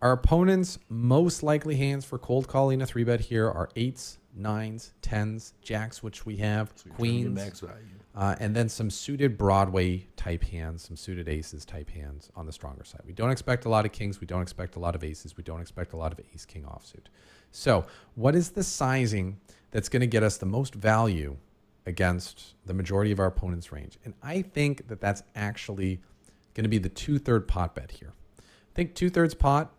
Our opponent's most likely hands for cold calling a 3-bet here are 8s, 9s, 10s, jacks, which we have, queens, Max value. and then some suited Broadway type hands, some suited aces type hands on the stronger side. We don't expect a lot of kings. We don't expect a lot of aces. We don't expect a lot of ace-king offsuit. So what is the sizing that's going to get us the most value against the majority of our opponent's range? And I think that that's actually going to be the 2/3 pot bet here. I think 2/3 pot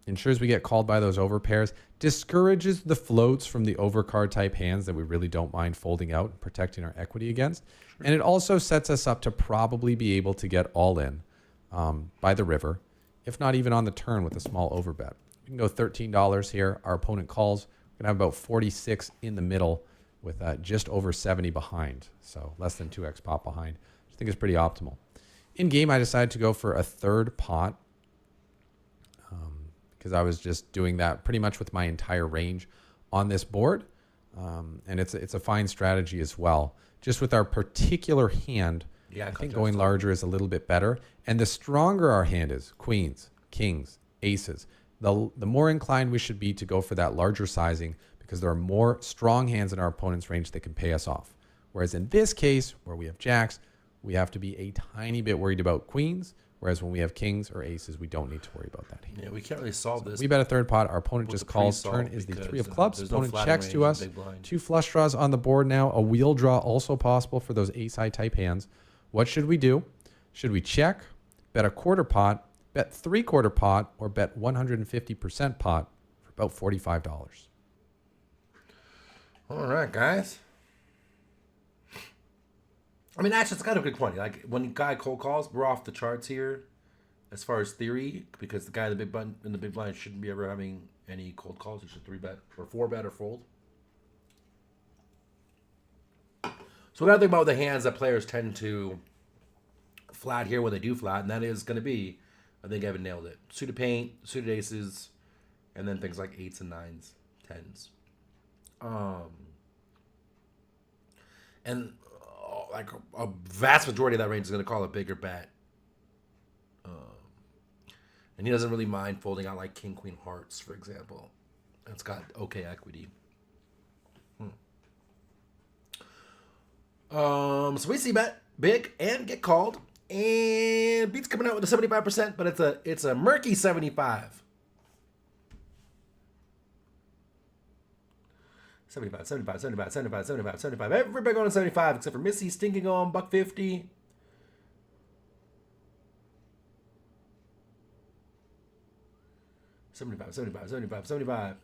ensures we get called by those overpairs, discourages the floats from the overcard type hands that we really don't mind folding out and protecting our equity against. Sure. And it also sets us up to probably be able to get all in by the river, if not even on the turn with a small overbet. We can go $13 here. Our opponent calls. We're going to have about 46 in the middle with just over 70 behind. So less than 2x pot behind, which I think is pretty optimal. In game, I decided to go for a 3rd pot because I was just doing that pretty much with my entire range on this board. And it's a fine strategy as well. Just with our particular hand, I think going larger is a little bit better. And the stronger our hand is, queens, kings, aces, the more inclined we should be to go for that larger sizing because there are more strong hands in our opponent's range that can pay us off. Whereas in this case, where we have jacks, we have to be a tiny bit worried about queens. Whereas when we have kings or aces, we don't need to worry about that hand. Yeah, we can't really solve this. We bet a 3rd pot. Our opponent just calls. Turn is the 3 of clubs. Opponent checks to us. 2 flush draws on the board now. A wheel draw also possible for those ace-high type hands. What should we do? Should we check, bet a 1/4 pot, bet 3/4 pot, or bet 150% pot for about $45? All right, guys. I mean, actually, it's kind of a good point. Like, when the guy cold calls, we're off the charts here as far as theory because the guy in the big blind shouldn't be ever having any cold calls. He should 3-bet or 4-bet or fold. So we got to think about the hands that players tend to flat here when they do flat, and that is going to be, I think Evan nailed it, suited paint, suited aces, and then things like 8s and 9s, 10s. And like a vast majority of that range is going to call a bigger bet. And he doesn't really mind folding out like king, queen, hearts, for example. It's got okay equity. So we see bet big and get called. And beats coming out with a 75%, but it's a murky 75. 75, 75, 75, 75, 75, 75. Everybody going to 75 except for Missy stinking on $1.50. $75, $75, $75, $75.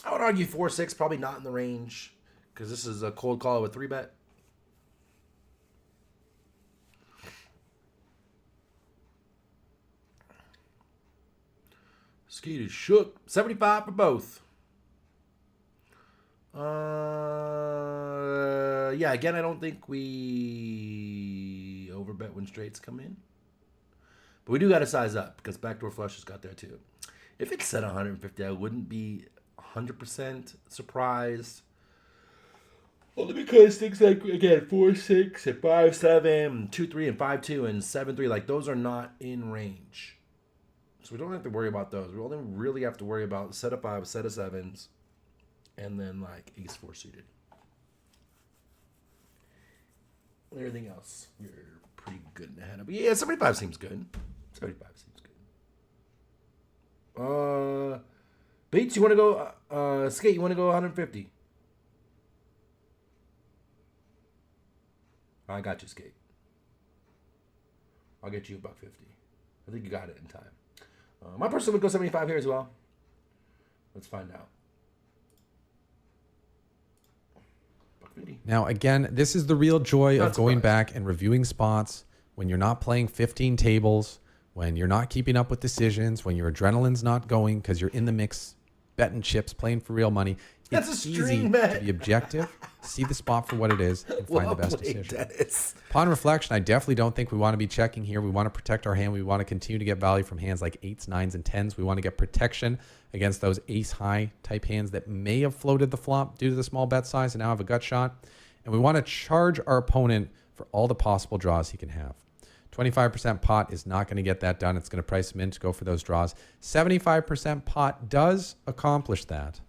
I would argue 4-6 probably not in the range because this is a cold call with 3-bet. Skeet is shook. 75 for both. Yeah, again, I don't think we overbet when straights come in. But we do got to size up because backdoor flushes got there too. If it's set 150, I wouldn't be 100% surprised. Only because things like, again, 4-6 and 5-7, 2-3 and 5-2 and 7-3, like those are not in range. So we don't have to worry about those. We only really have to worry about set of 5, set of 7s, and then like ace 4 suited. Everything else, we're pretty good in the hand. But yeah, 75 seems good. 75 seems good. Beats, you want to go, Skate, you want to go 150? I got you, Skate. I'll get you $1.50. I think you got it in time. My person would go 75 here as well. Let's find out. $1.50. Now, again, this is the real joy Not of going surprised. back and reviewing spots when you're not playing 15 tables, when you're not keeping up with decisions, when your adrenaline's not going because you're in the mix, betting chips, playing for real money. That's It's a easy string bet. to be objective, see the spot for what it is, and find the best decision. Dennis. Upon reflection, I definitely don't think we want to be checking here. We want to protect our hand. We want to continue to get value from hands like 8s, 9s, and 10s. We want to get protection against those ace-high type hands that may have floated the flop due to the small bet size and now have a gut shot. And we want to charge our opponent for all the possible draws he can have. 25% pot is not going to get that done. It's going to price him in to go for those draws. 75% pot does accomplish that.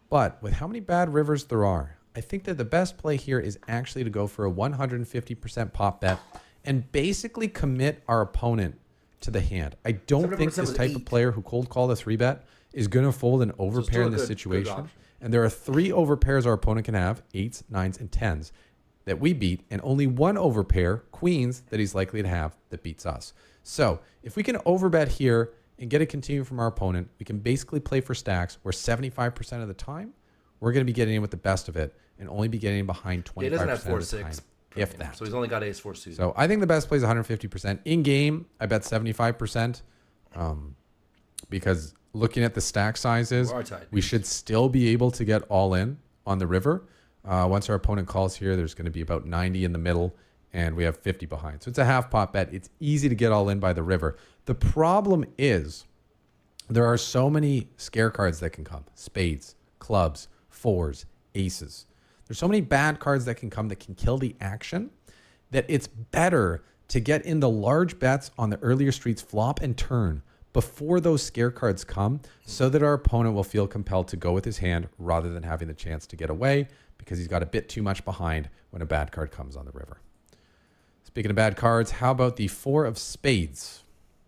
But with how many bad rivers there are, I think that the best play here is actually to go for a 150% pot bet and basically commit our opponent to the hand. I don't think 70% this was type of 8. player who cold called a 3-bet is going to fold an still overpair a in this good situation. option. And there are 3 overpairs our opponent can have, 8s, 9s, and 10s, that we beat, and only 1 overpair, queens, that he's likely to have that beats us. So if we can overbet here and get a continue from our opponent, we can basically play for stacks where 75% of the time, we're going to be getting in with the best of it and only be getting behind 25% He doesn't have of the 4-6. time, if that. So he's only got ace 4 suited. So I think the best play is 150%. In game, I bet 75%, because looking at the stack sizes, You are tied. we should still be able to get all in on the river. Once our opponent calls here, there's going to be about 90 in the middle, and we have 50 behind. So it's a half pot bet. It's easy to get all in by the river. The problem is there are so many scare cards that can come. Spades, clubs, 4s, aces. There's so many bad cards that can come that can kill the action that it's better to get in the large bets on the earlier streets flop and turn before those scare cards come so that our opponent will feel compelled to go with his hand rather than having the chance to get away because he's got a bit too much behind when a bad card comes on the river. Speaking of bad cards, how about the 4 of spades?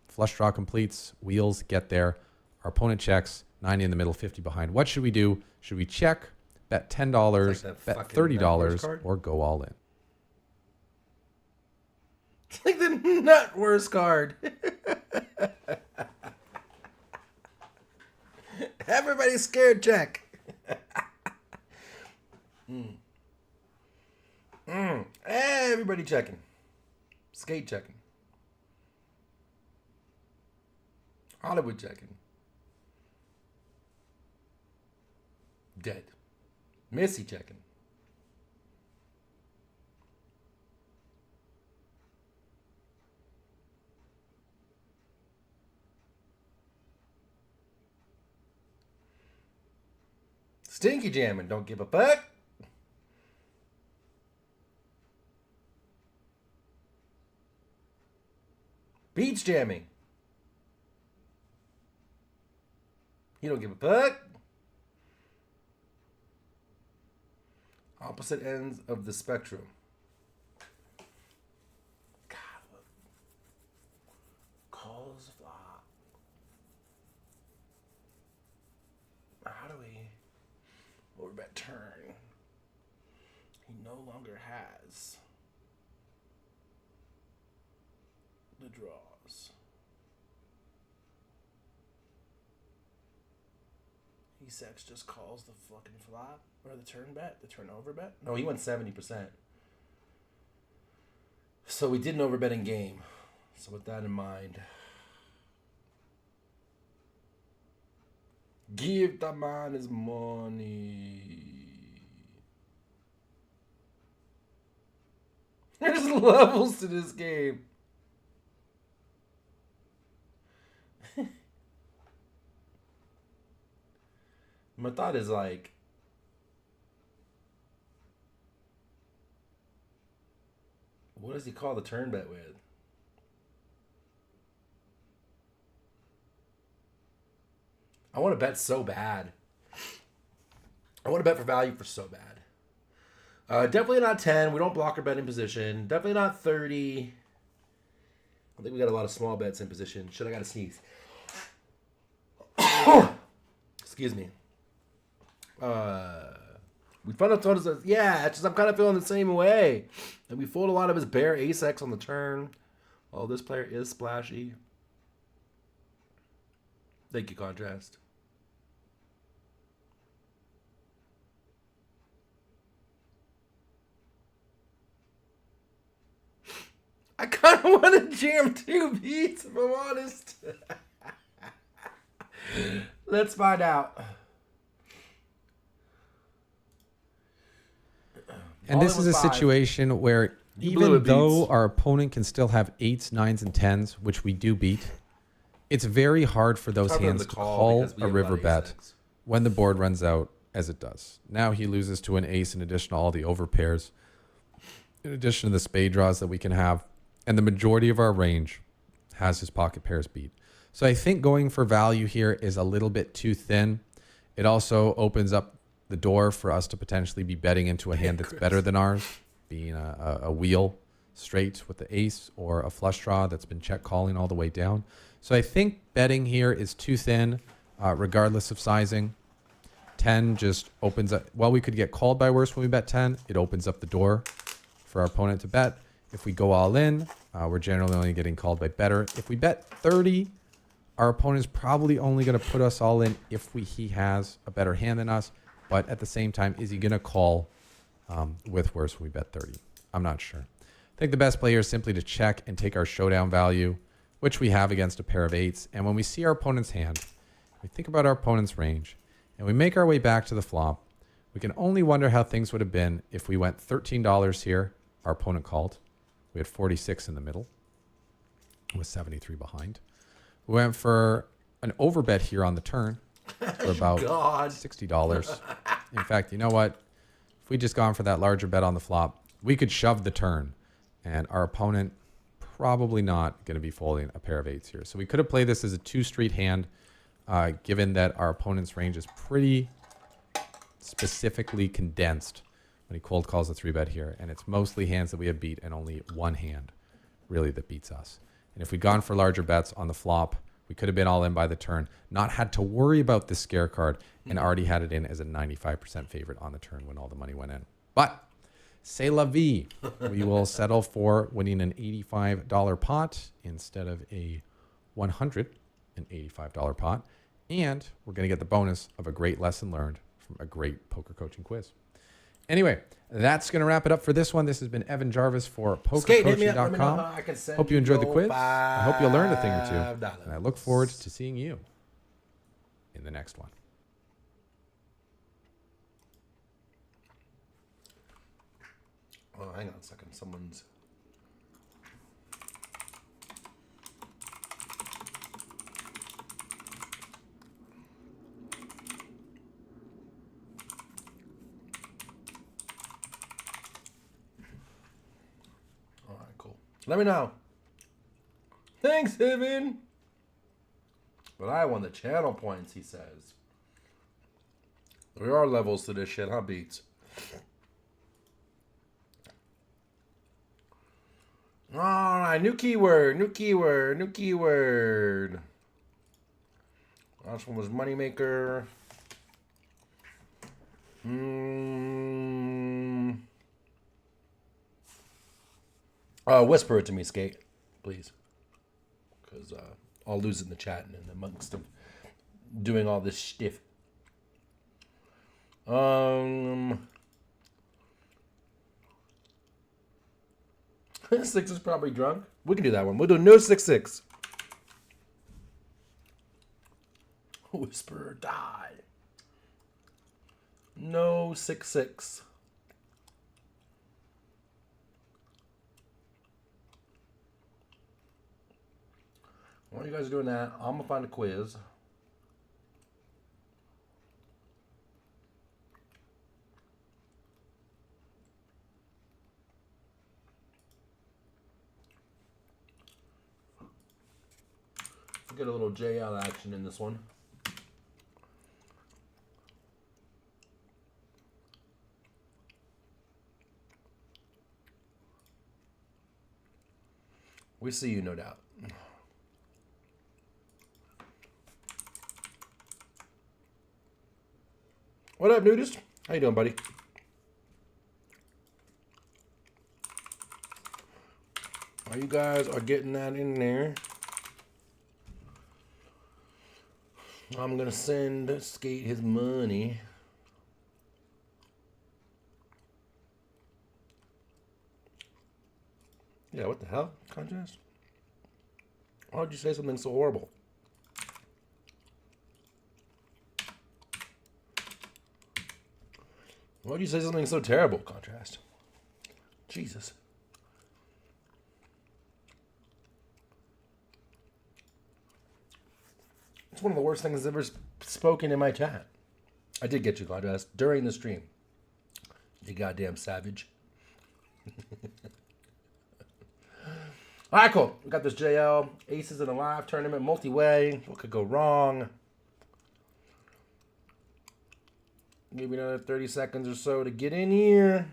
Flush draw completes, wheels get there. Our opponent checks, 90 in the middle, 50 behind. What should we do? Should we check, bet $10, It's like that bet fucking $30, card. or go all in? It's like the nut worst card. Everybody's scared, check. Everybody checking. Skate checking. Hollywood checking. Dead. Missy checking. Stinky jamming, don't give a fuck. Beach jamming. You don't give a fuck. Opposite ends of the spectrum. God, what calls flop. How do we overbet turn? He no longer has the draws. E6 just calls the fucking flop or the turn bet, the turn over bet. No, he went 70%. So we did an overbet in game. So with that in mind, give the man his money. There's levels to this game. My thought is like, What does he call the turn bet with? I want to bet so bad. I want to bet for value for so bad. Definitely not 10. We don't block our betting position. Definitely not 30. I think we got a lot of small bets in position. Shit, I got to sneeze. Excuse me. We found out tons of, yeah, it's just I'm kind of feeling the same way. And we fold a lot of his bare ace-x on the turn. Oh, this player is splashy. Thank you, Contrast. I kind of want to jam 2 beats, if I'm honest. Let's find out. And this is a situation where You blew even it, though Beats. our opponent can still have 8s, 9s, and 10s, which we do beat, it's very hard for those hard for them hands to to call call because we a have a lot river of bet ace-x. when the board runs out, as it does. Now he loses to an ace in addition to all the overpairs, in addition to the spade draws that we can have. And the majority of our range has his pocket pairs beat. So I think going for value here is a little bit too thin. It also opens up the door for us to potentially be betting into a hand that's better than ours, being a wheel straight with the ace or a flush draw that's been check calling all the way down. So I think betting here is too thin, regardless of sizing. 10 just opens up. Well, we could get called by worse when we bet 10. It opens up the door for our opponent to bet. If we go all in, we're generally only getting called by better. If we bet 30, our opponent's probably only going to put us all in if he has a better hand than us. But at the same time, is he going to call with worse when we bet 30? I'm not sure. I think the best play here is simply to check and take our showdown value, which we have against a pair of 8s. And when we see our opponent's hand, we think about our opponent's range, and we make our way back to the flop, we can only wonder how things would have been if we went $13 here. Our opponent called. We had 46 in the middle with 73 behind. We went for an overbet here on the turn for about $60. In fact, you know what? If we just gone for that larger bet on the flop, we could shove the turn, and our opponent probably not going to be folding a pair of 8s here. So we could have played this as a 2-street hand, given that our opponent's range is pretty specifically condensed when he cold calls a 3-bet here, and it's mostly hands that we have beat and only one hand really that beats us. And if we'd gone for larger bets on the flop, we could have been all in by the turn, not had to worry about this scare card, and already had it in as a 95% favorite on the turn when all the money went in. But c'est la vie. We will settle for winning an $85 pot instead of a $185 pot. And we're going to get the bonus of a great lesson learned from a great poker coaching quiz. Anyway, that's going to wrap it up for this one. This has been Evan Jarvis for Skate, hit me up. Let me know how PokerCoaching.com. I can send Hope you enjoyed the quiz. I hope you learned a thing or two. $5. And I look forward to seeing you in the next one. Oh, hang on a second. Someone's... All right, cool. Let me know. Thanks, Evan. But I won the channel points, he says. There are levels to this shit, huh, Beats? All right, new keyword. Last one was moneymaker. Whisper it to me, Skate, please. Because I'll lose it in the chat and amongst them doing all this stiff. Six is probably drunk. We can do that one. We'll do no 6-6. Whisper or die. No 6-6. While you guys are doing that, I'm gonna find a quiz. Get a little JL action in this one. We see you, no doubt. What up, nudist? How you doing, buddy? While you guys are getting that in there, I'm gonna send Skate his money. Yeah, what the hell? Contrast? Why would you say something so horrible? Why would you say something so terrible, Contrast? Jesus. It's one of the worst things ever spoken in my chat. I did get you, Contrast, during the stream. You goddamn savage. All right, cool. We got this JL. Aces in a live tournament, multi-way. What could go wrong? Give me another 30 seconds or so to get in here.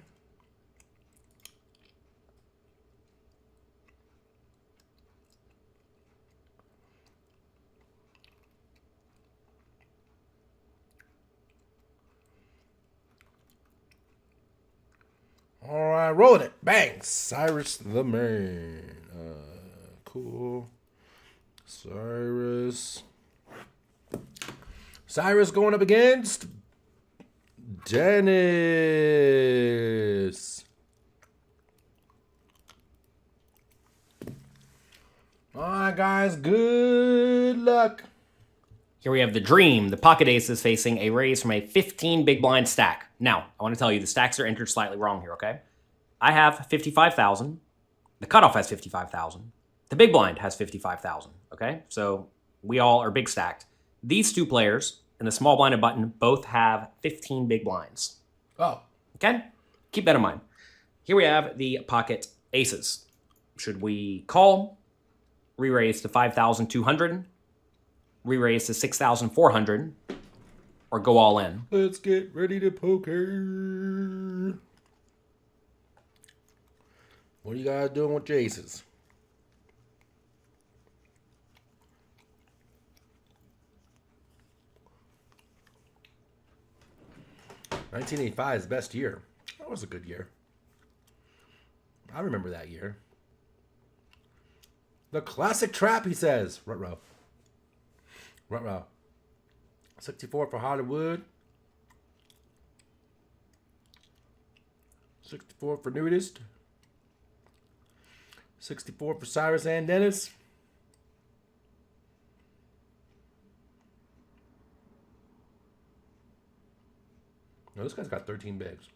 All right, rolling it. Bang. Cyrus the man. Cool. Cyrus going up against Dennis. All right, guys. Good luck. Here we have the Dream. The pocket ace is facing a raise from a 15 big blind stack. Now, I want to tell you the stacks are entered slightly wrong here, okay? I have 55,000. The cutoff has 55,000. The big blind has 55,000, okay? So we all are big stacked. These two players and the small blind and button both have 15 big blinds. Oh. Okay? Keep that in mind. Here we have the pocket aces. Should we call, re-raise to 5,200, re-raise to 6,400, or go all in? Let's get ready to poker. What are you guys doing with your aces? '85's best year. That was a good year. I remember that year. The classic trap, he says. Ruh-roh. Ruh-roh. 64 for Hollywood. 64 for Nudist. 64 for Cyrus and Dennis. No, this guy's got 13 bigs.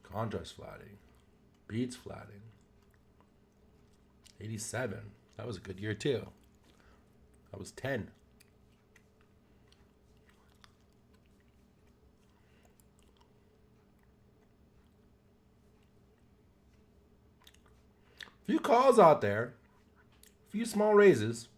Contrast flatting. Beats flatting. 87. That was a good year too. That was 10. Few calls out there. Few small raises.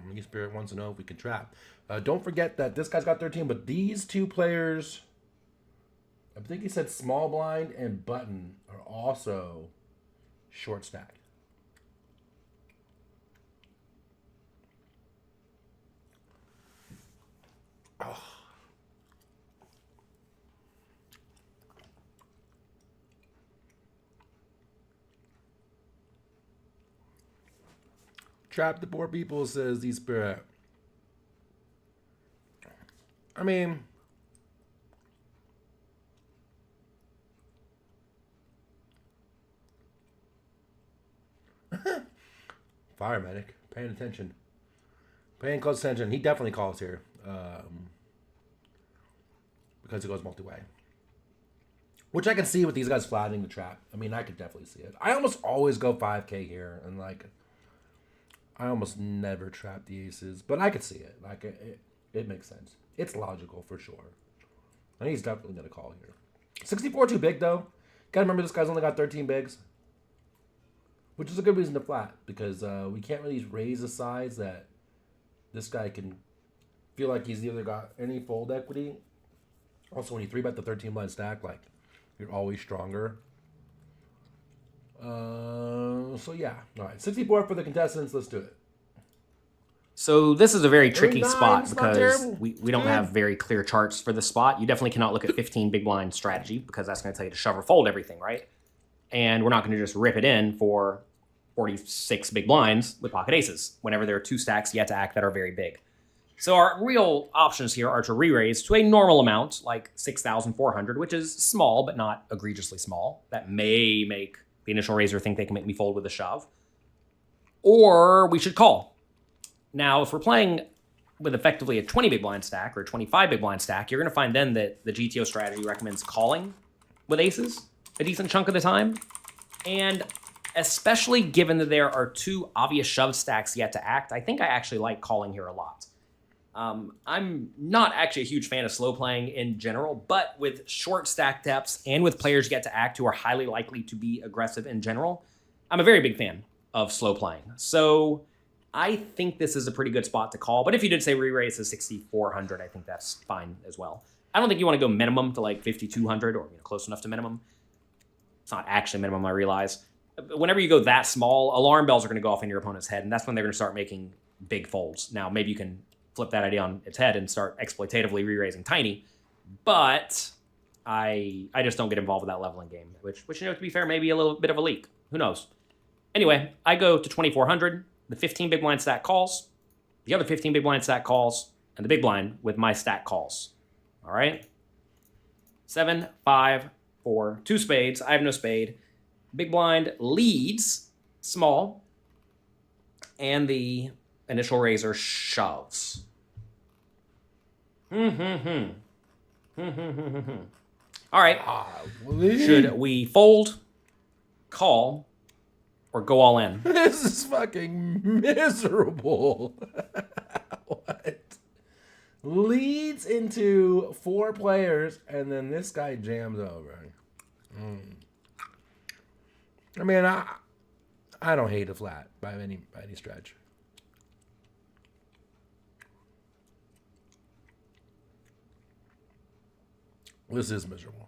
Mickey Spirit wants to know if we can trap. Don't forget that this guy's got 13, but these two players, I think he said small blind and button, are also short stacked. Oh. Trap the poor people, says the Spirit. I mean, fire medic, paying attention, paying close attention. He definitely calls here because he goes multi-way. Which I can see with these guys flattening the trap. I mean, I could definitely see it. I almost always go 5K here, and like, I almost never trap the aces, but I could see it. Like, it makes sense. It's logical for sure. I think he's definitely gonna call here. 64 too big though. Gotta remember this guy's only got 13 bigs, which is a good reason to flat because we can't really raise the size that this guy can feel like he's either got any fold equity. Also, when you 3-bet the 13 blind stack, like, you're always stronger. So yeah. All right, 64 for the contestants. Let's do it. So this is a very tricky 39, spot it's not because terrible. we don't have very clear charts for this spot. You definitely cannot look at 15 big blind strategy because that's going to tell you to shove or fold everything, right? And we're not going to just rip it in for 46 big blinds with pocket aces whenever there are 2 stacks yet to act that are very big. So our real options here are to re-raise to a normal amount, like 6,400, which is small but not egregiously small. That may make the initial raiser think they can make me fold with a shove. Or we should call. Now, if we're playing with effectively a 20 big blind stack or a 25 big blind stack, you're going to find then that the GTO strategy recommends calling with aces a decent chunk of the time. And especially given that there are 2 obvious shove stacks yet to act, I think I actually like calling here a lot. I'm not actually a huge fan of slow playing in general, but with short stack depths and with players yet to act who are highly likely to be aggressive in general, I'm a very big fan of slow playing. So I think this is a pretty good spot to call. But if you did say re-raise to 6,400, I think that's fine as well. I don't think you want to go minimum to like 5,200 or close enough to minimum. It's not actually minimum, I realize. Whenever you go that small, alarm bells are going to go off in your opponent's head, and that's when they're going to start making big folds. Now, maybe you can flip that idea on its head and start exploitatively re-raising tiny, but I just don't get involved with that leveling game, which to be fair, maybe a little bit of a leak. Who knows? Anyway, I go to 2,400. The 15 big blind stack calls, the other 15 big blind stack calls, and the big blind with my stack calls. All right? 7, 5, 4, 2 spades. I have no spade. Big blind leads small, and the initial raiser shoves. All right. Should we fold, call, or go all in? This is fucking miserable. What? Leads into 4 players, and then this guy jams over. I mean, I don't hate a flat by any stretch. This is miserable.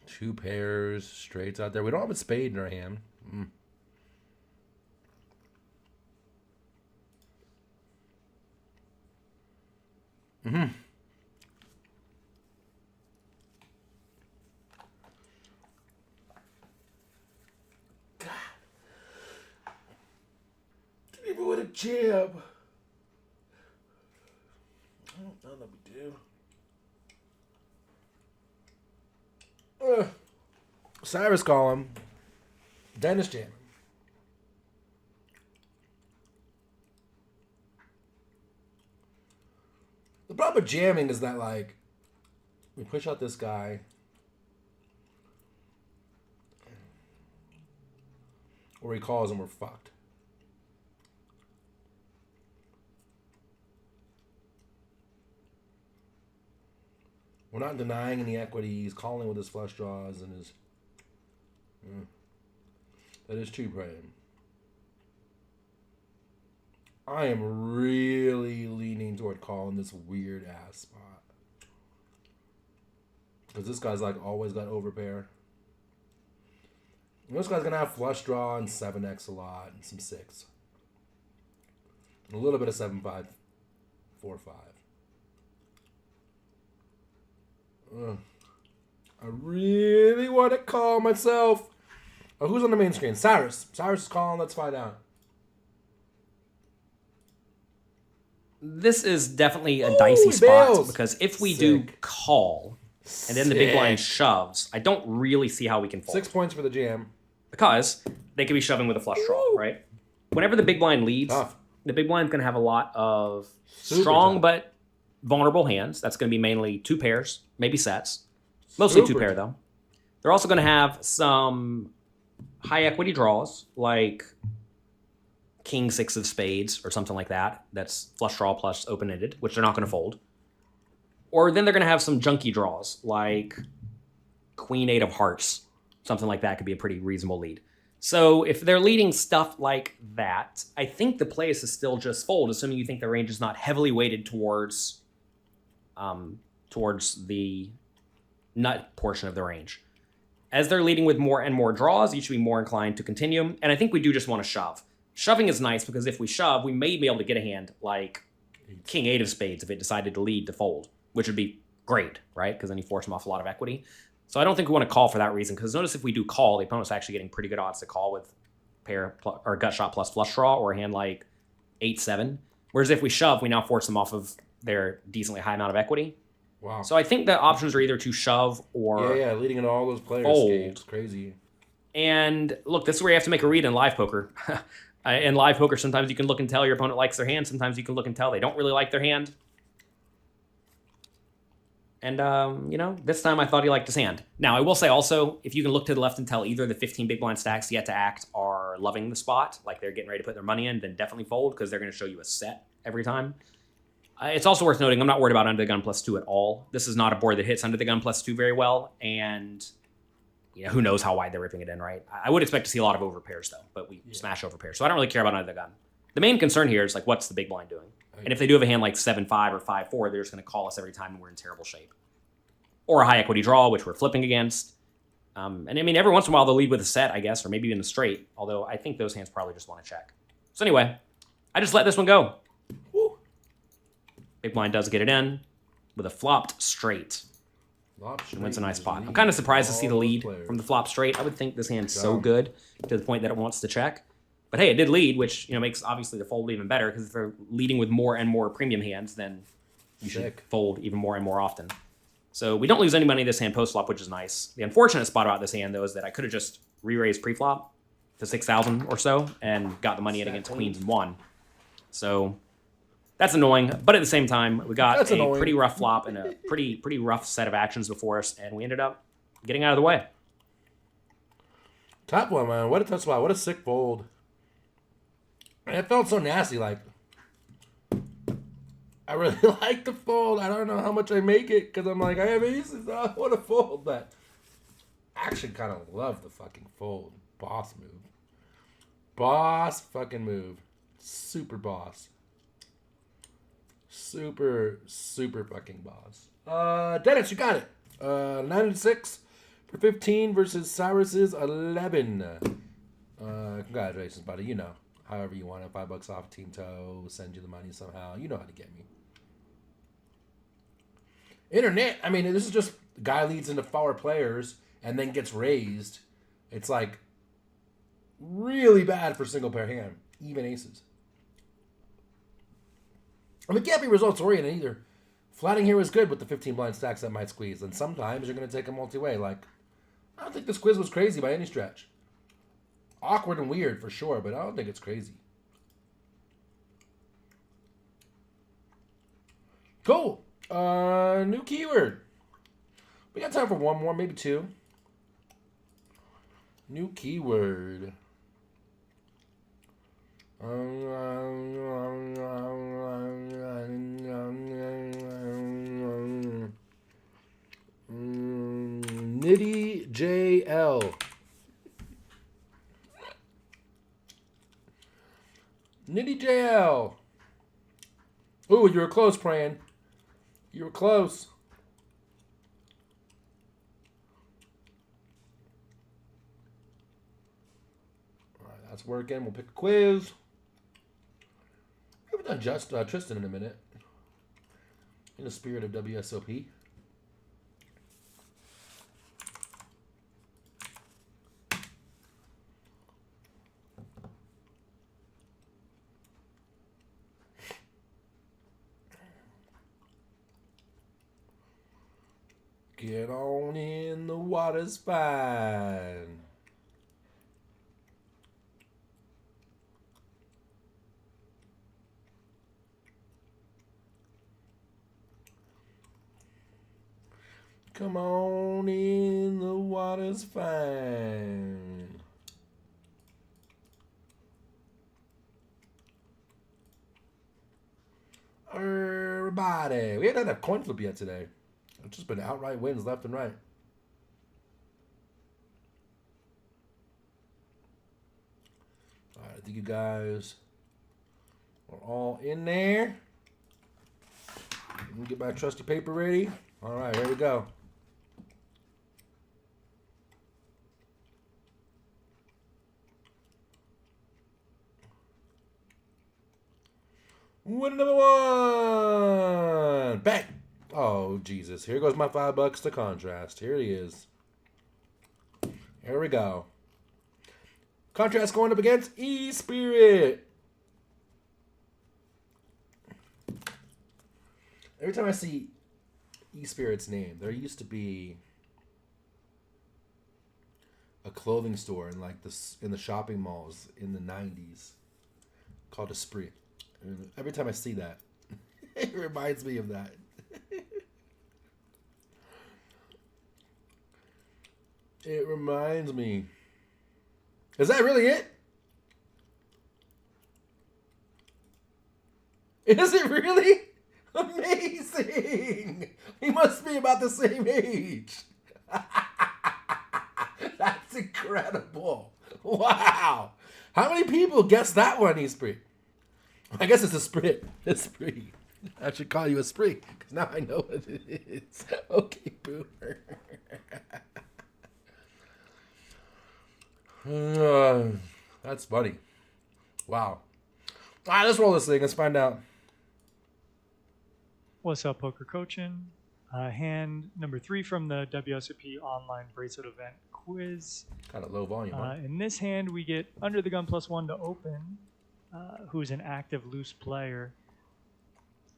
Two pairs, straights out there. We don't have a spade in our hand. God. Didn't even with a jab. I don't know what we do. Cyrus calling. Dennis jamming. The problem with jamming is that, like, we push out this guy. Or he calls and we're fucked. We're not denying any equity. He's calling with his flush draws and his... That is true, Brian. I am really leaning toward calling this weird ass spot. Because this guy's like always got overpair. And this guy's going to have flush draw and 7x a lot and some 6. And a little bit of 7-5, 4-5. I really want to call myself. Oh, who's on the main screen? Cyrus. Cyrus is calling. Let's find out. This is definitely a dicey spot bails. because if we do call and then the big blind shoves, I don't really see how we can fold. 6 points for the jam. Because they could be shoving with a flush draw, right? whenever the big blind leads, Tough. the big blind's going to have a lot of Super strong tough. but vulnerable hands. That's going to be mainly 2 pairs, maybe sets. Mostly 2 Super pair, tough. though. They're also going to have some high equity draws, like king 6 of spades or something like that. That's flush draw plus open-ended, which they're not going to fold. Or then they're going to have some junky draws, like queen 8 of hearts. Something like that could be a pretty reasonable lead. So if they're leading stuff like that, I think the play is to still just fold, assuming you think the range is not heavily weighted towards the nut portion of the range. As they're leading with more and more draws, you should be more inclined to continue. And I think we do just want to shove. Shoving is nice because if we shove, we may be able to get a hand like king 8 of spades if it decided to lead to fold, which would be great, right? Because then you force them off a lot of equity. So I don't think we want to call for that reason, because notice if we do call, the opponent's actually getting pretty good odds to call with pair or gut shot plus flush draw or a hand like 8-7. Whereas if we shove, we now force them off of their decently high amount of equity. Wow. So I think the options are either to shove or Yeah, leading into all those players. fold. It's crazy. And look, this is where you have to make a read in live poker. In live poker, sometimes you can look and tell your opponent likes their hand. Sometimes you can look and tell they don't really like their hand. And, this time I thought he liked his hand. Now, I will say also, if you can look to the left and tell either the 15 big blind stacks yet to act are loving the spot, like they're getting ready to put their money in, then definitely fold, because they're going to show you a set every time. It's also worth noting, I'm not worried about under the gun +2 at all. This is not a board that hits under the gun +2 very well, and who knows how wide they're ripping it in, right? I would expect to see a lot of overpairs, though, but we smash overpairs, so I don't really care about under the gun. The main concern here is, what's the big blind doing? And if they do have a hand like 7-5 or 5-4, they're just going to call us every time and we're in terrible shape. Or a high equity draw, which we're flipping against. And every once in a while they'll lead with a set, I guess, or maybe even a straight, although I think those hands probably just want to check. So anyway, I just let this one go. Woo. Big blind does get it in with a flopped straight. It Wins a nice spot. I'm kind of surprised to see the lead from the flop straight. I would think this hand's so good to the point that it wants to check. But hey, it did lead, which makes obviously the fold even better, because if they're leading with more and more premium hands, then you should fold even more and more often. So we don't lose any money in this hand post-flop, which is nice. The unfortunate spot about this hand, though, is that I could have just re-raised pre-flop to 6,000 or so and got the money in against queens and won. So that's annoying. But at the same time, we got a pretty rough flop and a pretty rough set of actions before us, and we ended up getting out of the way. Top one, man. What a tough spot. What a sick fold. And it felt so nasty, I really like the fold. I don't know how much I make it, because I'm like, I have aces. I want to fold, but I actually kind of love the fucking fold. Boss move. Boss fucking move. Super boss. Super fucking boss. Dennis, you got it. 9-6 for 15 versus Cyrus's 11. Congratulations, buddy. However you want it. $5 off Team Toe. Send you the money somehow. You know how to get me. Internet. This is just guy leads into 4 players and then gets raised. It's really bad for single pair hand. Even aces. It can't be results oriented either. Flatting here was good with the 15 blind stacks that might squeeze. And sometimes you're going to take a multi-way. I don't think this quiz was crazy by any stretch. Awkward and weird for sure, but I don't think it's crazy. Cool. New keyword. We got time for one more, maybe 2. New keyword. Nitty JL. Nitty JL. Ooh, you were close, Pran. You were close. All right, that's working. We'll pick a quiz. We haven't done Tristan in a minute. In the spirit of WSOP. Get on in, the water's fine. Come on in, the water's fine. Everybody. We haven't had a coin flip yet today. It's just been outright wins left and right. All right, I think you guys are all in there. Let me get my trusty paper ready. All right, here we go. Winner number one. Bang. Oh, Jesus. Here goes my $5 to contrast. Here he is. Here we go. Contrast going up against E-Spirit. Every time I see E-Spirit's name, there used to be a clothing store in like this in the shopping malls in the 90s called Esprit. And every time I see that, it reminds me of that. It reminds me. Is that really it? Is it really? Amazing! He must be about the same age. That's incredible. Wow. How many people guessed that one, Esprit? I guess it's a Esprit. Esprit. I should call you Esprit, because now I know what it is. Okay, boomer. That's funny. Wow. All right, let's roll this thing. Let's find out. What's up, Poker Coaching? Hand number 3 from the WSOP online bracelet event quiz. Kind of low volume, huh? In this hand, we get under the gun +1 to open, who's an active loose player.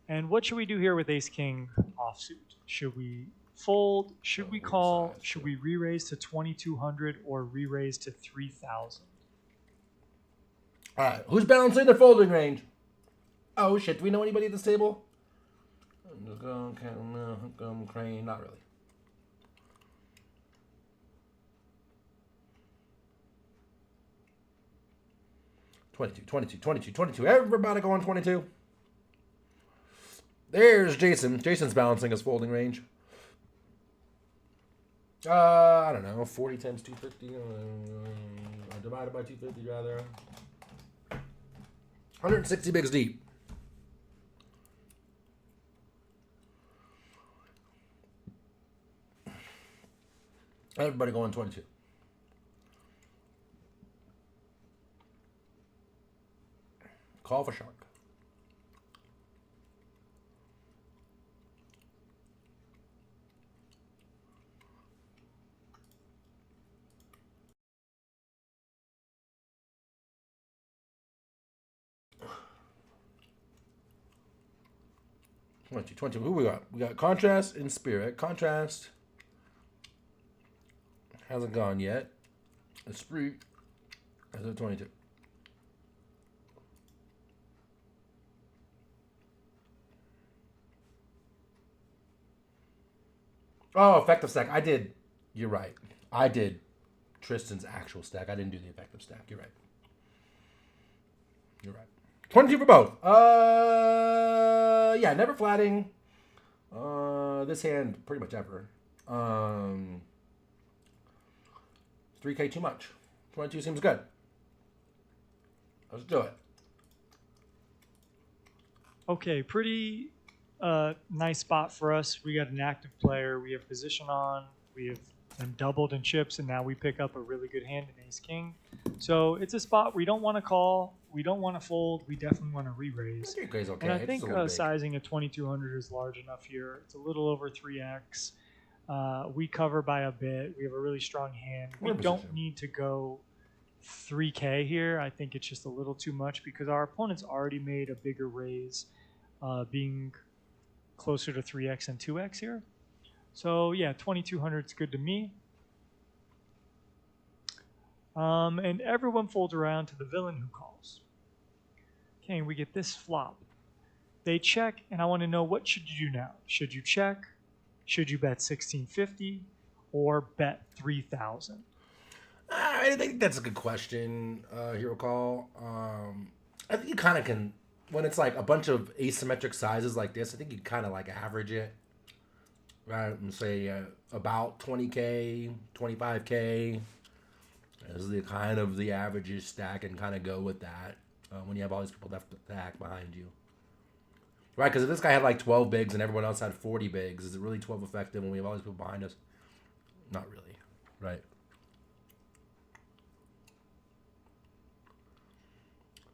And what should we do here with Ace-King offsuit? Should we fold? Should we call? Should we re-raise to 2,200 or re-raise to 3,000? All right, who's balancing their folding range? Oh, shit. Do we know anybody at this table? Crane, not really. $22. Everybody going 22. There's Jason. Jason's balancing his folding range. I don't know. 40 times 250. Divided by 250, rather. 160 bigs deep. Everybody going 22. Call for shark. $20. Who we got? We got Contrast and Spirit. Contrast hasn't gone yet. Esprit is at 22. Oh, effective stack. I did. You're right. I did Tristan's actual stack. I didn't do the effective stack. You're right. You're right. 22 for both. Yeah, never flatting. This hand pretty much ever. 3K too much. 22 seems good. Let's do it. Okay, pretty nice spot for us. We got an active player. We have position on. We have been doubled in chips, and now we pick up a really good hand in Ace-King. So it's a spot we don't want to call. We don't want to fold. We definitely want to re-raise. Okay. And I think sizing at 2,200 is large enough here. It's a little over 3x. We cover by a bit. We have a really strong hand. We don't need to go 3K here. I think it's just a little too much because our opponent's already made a bigger raise, being closer to 3x and 2x here. So yeah, 2,200 is good to me. And everyone folds around to the villain who calls. Okay, we get this flop. They check, and I want to know, what should you do now? Should you check? Should you bet 1650 or bet 3000? I think that's a good question, Hero Call. I think you kind of can, when it's like a bunch of asymmetric sizes like this, I think you kind of like average it, right? And say about 20K, 25K is the kind of the average stack, and kind of go with that when you have all these people left to stack behind you. Right, because if this guy had like 12 bigs and everyone else had 40 bigs, is it really 12 effective when we have all these people behind us? Not really, right?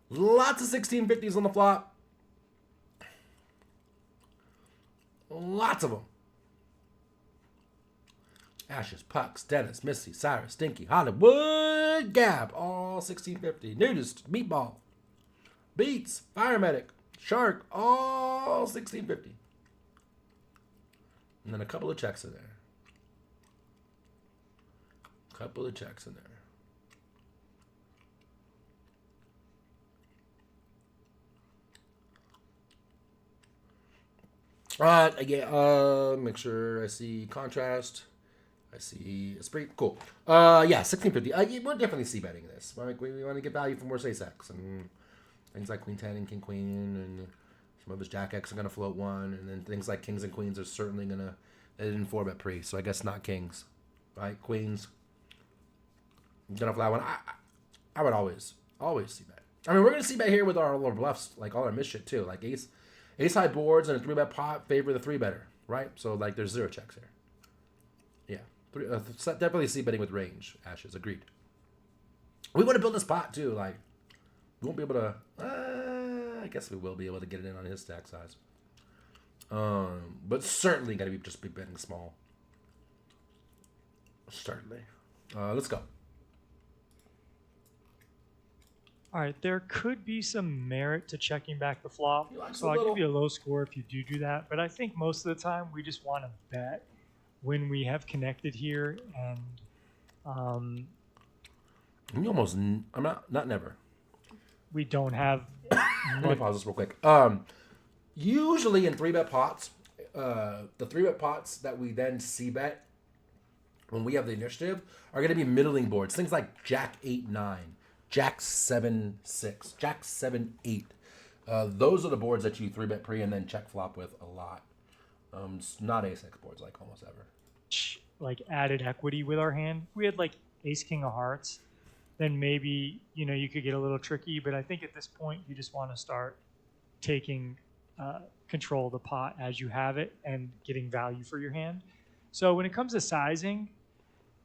Lots of 1650s on the flop. Lots of them. Ashes, Pucks, Dennis, Missy, Cyrus, Stinky, Hollywood, Gab, all 1650. Nudist, Meatball, Beats, Fire Medic, Shark, all 1650. And then a couple of checks in there. Couple of checks in there. Again, make sure I see contrast. I see Esprit. Cool. Yeah, 1650. We're definitely c-betting this. We want to get value from worse ace-x. And things like Queen 10 and King Queen, and some of his Jack X are going to float one. And then things like Kings and Queens are certainly going to, they didn't 4-bet pre, so I guess not Kings. Right? Queens. Going to fly one. I would always c-bet. I mean, we're going to see-bet here with our little bluffs, like all our miss shit too. Like ace high boards and a 3-bet pot favor the 3-better, right? So like there's 0 checks here. Yeah, definitely c-betting with range. Ashes, agreed. We want to build this pot too. Like we won't be able to. I guess we will be able to get it in on his stack size. But certainly got to be just be betting small. Certainly. Let's go. All right, there could be some merit to checking back the flop, so a I'll little. give you a low score if you do that. But I think most of the time we just want to bet when we have connected here, and You almost. I'm not never. we don't have. Let me pause this real quick. Usually in 3-bet pots, the 3-bet pots that we then c-bet when we have the initiative are going to be middling boards. Things like Jack 8-9, Jack 7-6, Jack 7-8. Those are the boards that you 3-bet pre and then check flop with a lot. Not ace-x boards like almost ever. Like added equity with our hand. We had like ace king of hearts, then maybe you could get a little tricky, but I think at this point you just want to start taking control of the pot as you have it and getting value for your hand. So when it comes to sizing,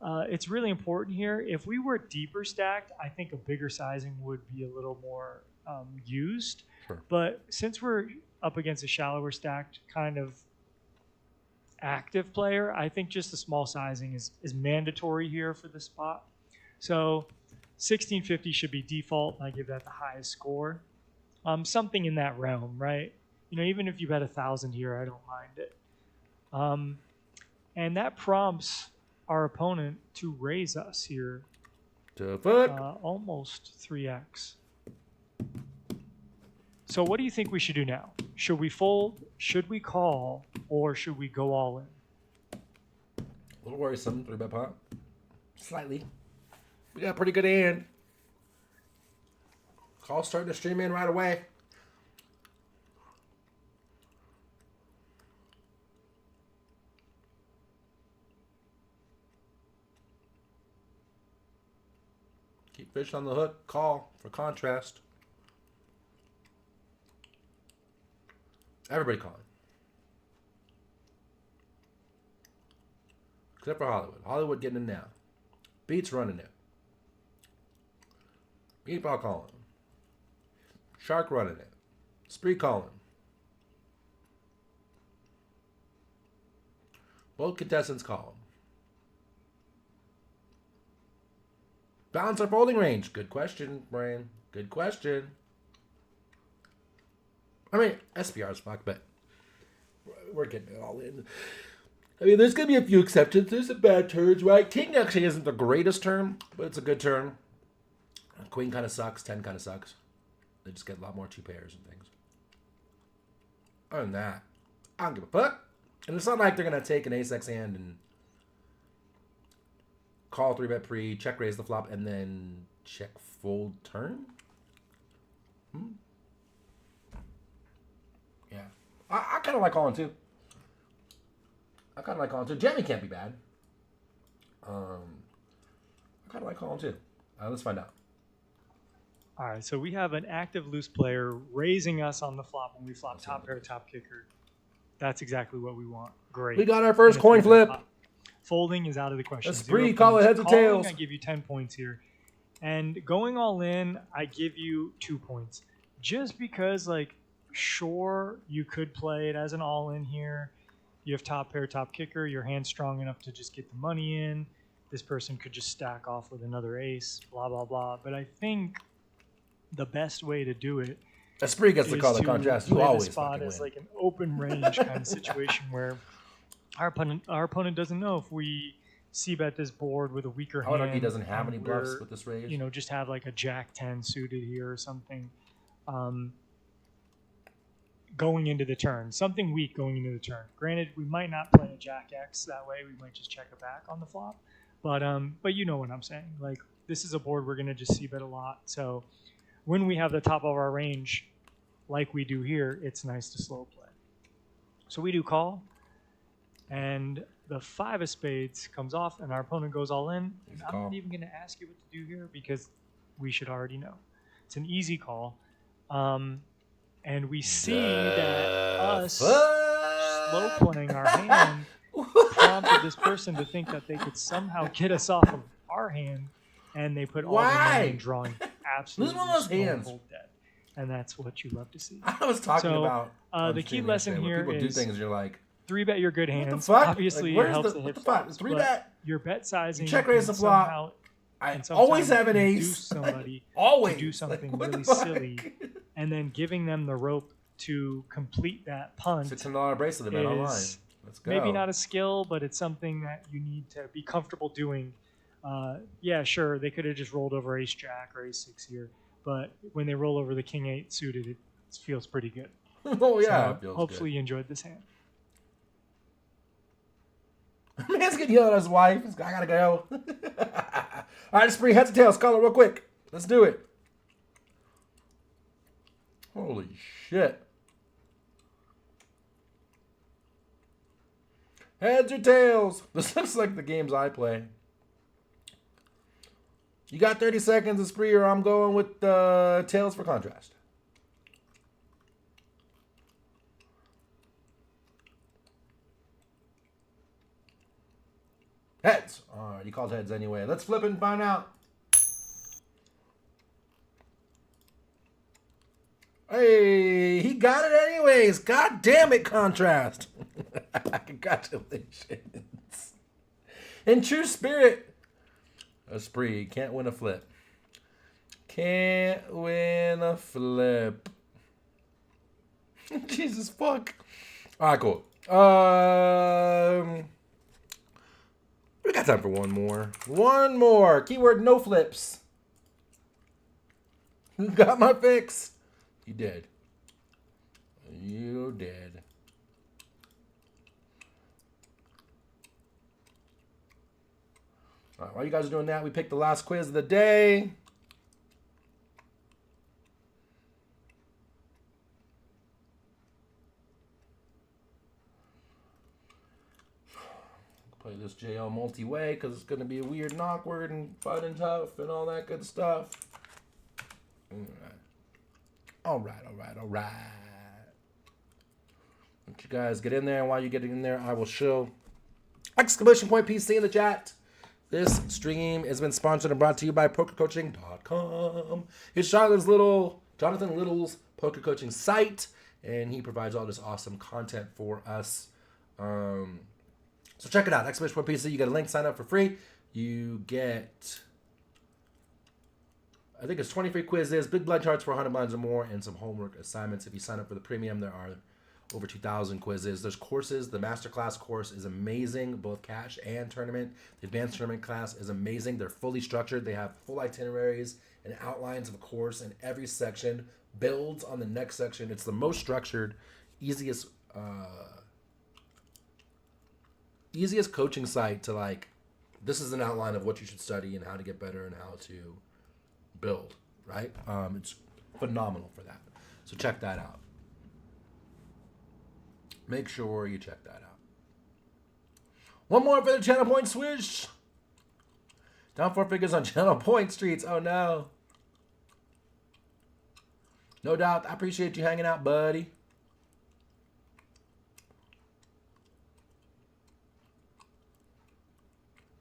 it's really important here. If we were deeper stacked, I think a bigger sizing would be a little more used. Sure. But since we're up against a shallower stacked kind of active player, I think just the small sizing is mandatory here for this spot. So 1650 should be default, and I give that the highest score. Something in that realm, right? Even if you bet 1,000 here, I don't mind it. And that prompts our opponent to raise us here. To fuck. Almost 3x. So what do you think we should do now? Should we fold? Should we call? Or should we go all in? A little worrisome, 3-bet pot. Slightly. We got a pretty good hand. Call starting to stream in right away. Keep fish on the hook. Call for contrast. Everybody calling. Except for Hollywood. Hollywood getting in now. Beats running it. Meatball calling. Shark running it. Spree calling. Both contestants calling. Balance our folding range. Good question, Brian. Good question. I mean, SPR's fuck, but we're getting it all in. I mean, there's going to be a few exceptions. There's some bad turns, right? King actually isn't the greatest turn, but it's a good turn. Queen kind of sucks. 10 kind of sucks. They just get a lot more 2 pairs and things. Other than that, I don't give a fuck. And it's not like they're going to take an ace-x hand and call 3-bet pre, check raise the flop, and then check fold turn? Yeah. I kind of like calling too. Jamming can't be bad. I kind of like calling too. Let's find out. All right, so we have an active loose player raising us on the flop when we flop top pair, top kicker. That's exactly what we want. Great. We got our first And coin it's gonna flip. pop. Folding is out of the question. Let's 0 call it points. heads or Calling, tails. I give you 10 points here. And going all in, I give you 2 points. Just because, like, sure, you could play it as an all in here. You have top pair, top kicker. Your hand's strong enough to just get the money in. This person could just stack off with another ace, blah, blah, blah. But I think the best way to do it Esprit gets to is call the to contrast. You play the always spot fucking as win. like an open range kind of situation where our opponent doesn't know if we c-bet this board with a weaker I would hand. argue he doesn't have any and bluffs we're, with this raise. You know, just have like a Jack 10 suited here or something. Going into the turn, something weak going into the turn. Granted, we might not play a Jack X that way. We might just check it back on the flop. But you know what I'm saying. Like, this is a board we're gonna just c-bet a lot. So when we have the top of our range, like we do here, it's nice to slow play. So we do call, and the 5 of spades comes off, and our opponent goes all in. And I'm not even gonna ask you what to do here because we should already know. It's an easy call. And we see that us slow playing our hand prompted this person to think that they could somehow get us off of our hand, and they put all their money in drawing absolutely This is one of those hands. stone cold dead. And that's what you love to see. I was talking about the key lesson here when people is do things, you're like, 3-bet your good what the hands. fuck? Obviously, Like, it helps to what hit the fuck? flops, 3-bet. but your bet sizing. Check raise can the flop. somehow- I can always sometimes have an ace. induce somebody Always. to do something Like, what the really fuck? silly, and then giving them the rope to complete that punt. $600 bracelet event online. Let's go. Maybe not a skill, but it's something that you need to be comfortable doing. Yeah, sure, they could have just rolled over ace jack or ace 6 here, but when they roll over the king 8 suited, it feels pretty good. Oh yeah, So it feels hopefully good. you enjoyed this hand. Man's getting yelled at his wife. I gotta go. All right, Spree, heads or tails. Call it real quick. Let's do it. Holy shit. Heads or tails? This looks like the games I play. You got 30 seconds, Esprit, or I'm going with tails for contrast. Heads. All right, you called heads anyway. Let's flip it and find out. Hey, he got it anyways. God damn it, contrast. Congratulations. In true spirit, Esprit can't win a flip. Can't win a flip. Jesus fuck. All right, cool. We got time for one more. One more. Keyword no flips. You got my fix. You did. You did. All right, while you guys are doing that, we picked the last quiz of the day. Play this JL multi-way because it's going to be weird and awkward and fun and tough and all that good stuff. All right. Let you guys get in there, and while you're getting in there, I will show exclamation point PC in the chat. This stream has been sponsored and brought to you by PokerCoaching.com. It's Jonathan Little's poker coaching site, and he provides all this awesome content for us. So check it out. Exclamation point PC. You get a link. Sign up for free. You get, I think it's 20 free quizzes, big blind charts for 100 blinds or more, and some homework assignments. If you sign up for the premium, there are over 2,000 quizzes. There's courses. The masterclass course is amazing, both cash and tournament. The advanced tournament class is amazing. They're fully structured. They have full itineraries and outlines of a course, and every section builds on the next section. It's the most structured, easiest easiest coaching site to like. This is an outline of what you should study and how to get better and how to build. Right? It's phenomenal for that. So check that out. Make sure you check that out. One more for the channel point swish. Down 4 figures on channel point streets. Oh no. No doubt. I appreciate you hanging out, buddy.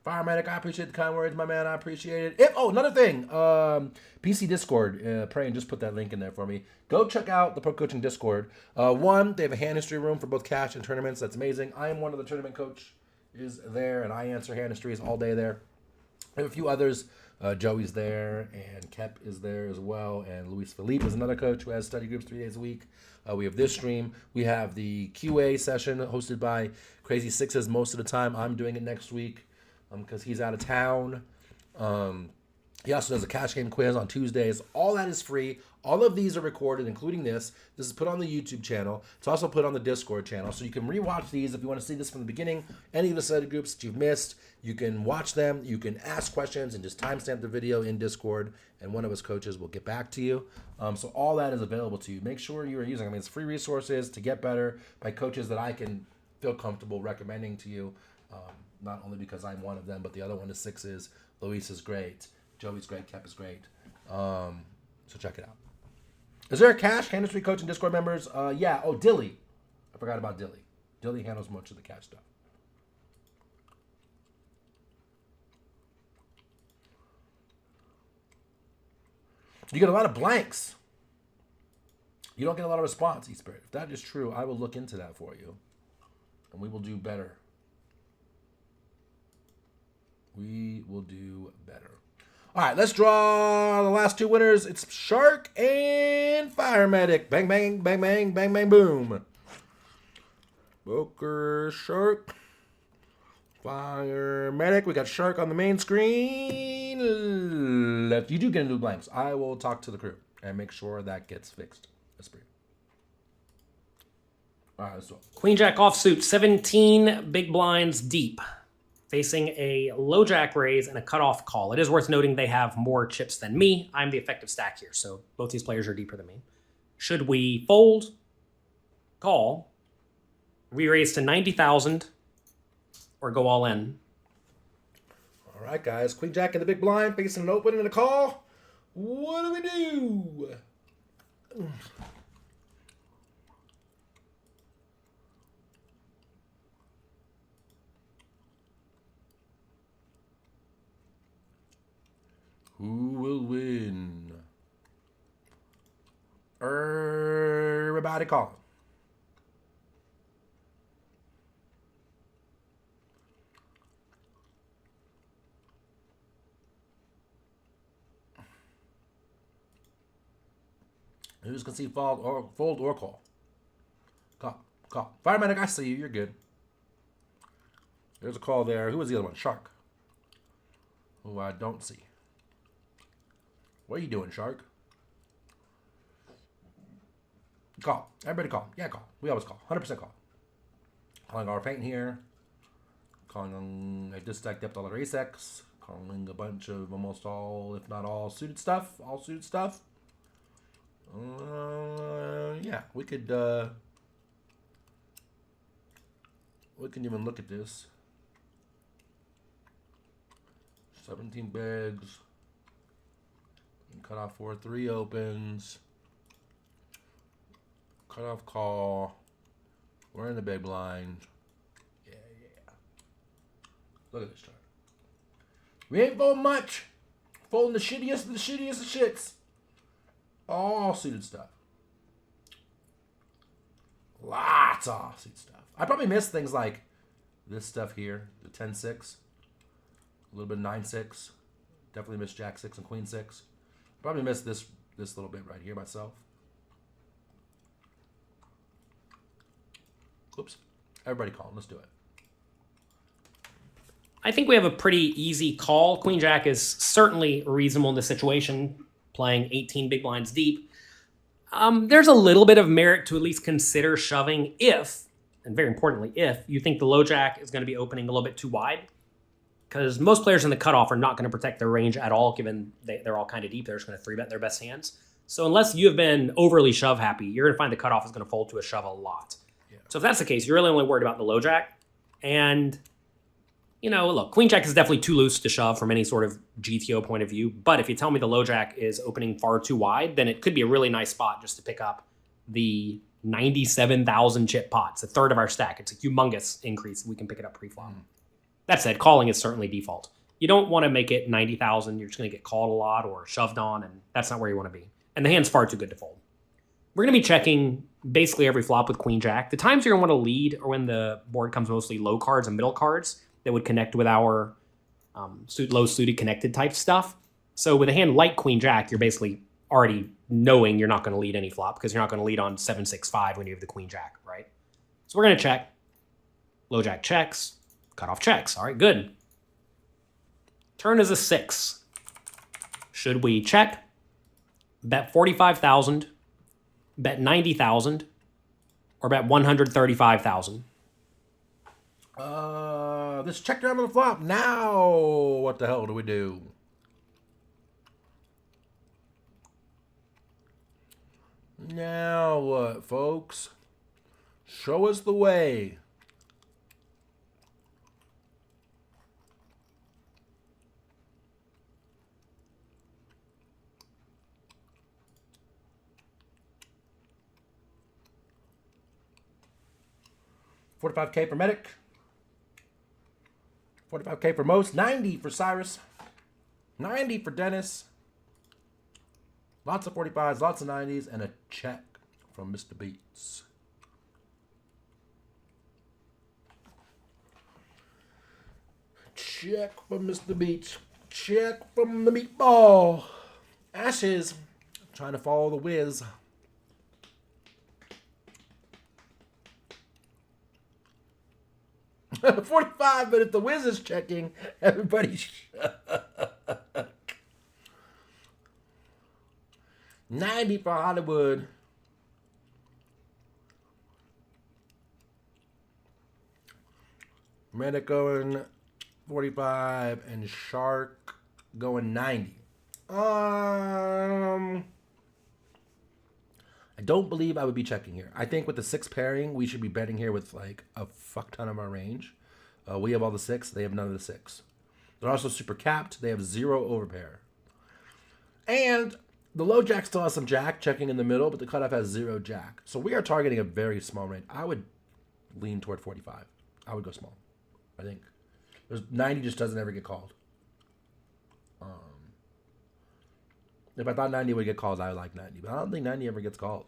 Fire Medic, I appreciate the kind words, my man. I appreciate it. Another thing. PC Discord. Praying just put that link in there for me. Go check out the Pro Coaching Discord. One, they have a hand history room for both cash and tournaments. That's amazing. I am one of the tournament coaches there, and I answer hand histories all day there. I have a few others. Joey's there, and Kep is there as well, and Luis Felipe is another coach who has study groups 3 days a week. We have this stream. We have the QA session hosted by Crazy Sixes most of the time. I'm doing it next week because he's out of town. He also does a cash game quiz on Tuesdays. All that is free. All of these are recorded, including this. This is put on the YouTube channel. It's also put on the Discord channel. So you can rewatch these if you want to see this from the beginning. Any of the study groups that you've missed, you can watch them. You can ask questions and just timestamp the video in Discord, and one of us coaches will get back to you. So all that is available to you. Make sure you are using. It's free resources to get better by coaches that I can feel comfortable recommending to you. Not only because I'm one of them, but the other one is Sixes. Luis is great. Joey's great. Kep is great. So check it out. Is there a cash hand history coach and Discord members? Yeah. Oh, Dilly. I forgot about Dilly. Dilly handles much of the cash stuff. You get a lot of blanks. You don't get a lot of response, eSpirit. If that is true, I will look into that for you. And we will do better. We will do better. All right, let's draw the last two winners. It's Shark and Fire Medic. Bang, bang, bang, bang, bang, bang, boom. Poker Shark. Fire Medic. We got Shark on the main screen. Left. You do get into blanks. I will talk to the crew and make sure that gets fixed. That's pretty. All right, let's do it. Queen Jack offsuit, 17 big blinds deep, facing a low jack raise and a cutoff call. It is worth noting they have more chips than me. I'm the effective stack here, so both these players are deeper than me. Should we fold, call, re-raise to 90,000, or go all in? All right, guys. Queen Jack in the big blind, facing an open and a call. What do we do? Who will win? Everybody call. Who's gonna see fold or call? Call. Fire Medic, I see you. You're good. There's a call there. Who was the other one? Shark. Who I don't see. What are you doing, Shark? Call. Everybody call. Yeah, call. We always call. 100% call. Calling our paint here. Calling a disc depth all race X. Calling a bunch of almost all, if not all, suited stuff. All suited stuff. Yeah, we can even look at this. 17 bigs. Cut off 4-3 opens. Cut off call. We're in the big blind. Yeah. Look at this chart. We ain't folding much. Folding the shittiest of the shittiest of shits. All suited stuff. Lots of offsuit stuff. I probably missed things like this stuff here. The 10-6. A little bit of 9-6. Definitely missed Jack-6 and Queen-6. Probably missed this little bit right here myself. Oops. Everybody call. Let's do it. I think we have a pretty easy call. Queen Jack is certainly reasonable in this situation, playing 18 big blinds deep. There's a little bit of merit to at least consider shoving if and very importantly, if you think the low jack is going to be opening a little bit too wide, because most players in the cutoff are not going to protect their range at all, given they're all kind of deep. They're just going to 3-bet their best hands. So unless you have been overly shove happy, you're going to find the cutoff is going to fold to a shove a lot. Yeah. So if that's the case, you're really only worried about the low jack. And, you know, look, queen jack is definitely too loose to shove from any sort of GTO point of view. But if you tell me the low jack is opening far too wide, then it could be a really nice spot just to pick up the 97,000 chip pots, a third of our stack. It's a humongous increase. We can pick it up pre-flop. That said, calling is certainly default. You don't want to make it 90,000. You're just going to get called a lot or shoved on, and that's not where you want to be. And the hand's far too good to fold. We're going to be checking basically every flop with queen jack. The times you're going to want to lead are when the board comes mostly low cards and middle cards that would connect with our low suited connected type stuff. So with a hand like queen jack, you're basically already knowing you're not going to lead any flop because you're not going to lead on 7-6-5 when you have the queen jack, right? So we're going to check. Low jack checks. Cutoff checks. All right, good. Turn is a 6. Should we check? Bet 45,000, bet 90,000, or bet 135,000? This check down on the flop. Now, what the hell do we do? Now what, folks? Show us the way. $45K for Medic. $45K for most. 90 for Cyrus. 90 for Dennis. Lots of 45s, lots of 90s, and a check from Mr. Beats. Check from Mr. Beats. Check from the meatball. Ashes. Trying to follow the whiz. $45, but if the whiz is checking, everybody's shook. 90 for Hollywood. Medic going 45 and Shark going 90. I don't believe I would be checking here. I think with the 6 pairing, we should be betting here with like a fuck ton of our range. We have all the 6. They have none of the 6. They're also super capped. They have 0 overpair. And the low jack still has some jack checking in the middle, but the cutoff has 0 jack. So we are targeting a very small range. I would lean toward 45. I would go small. I think. 90 just doesn't ever get called. If I thought 90 would get called, I would like 90. But I don't think 90 ever gets called.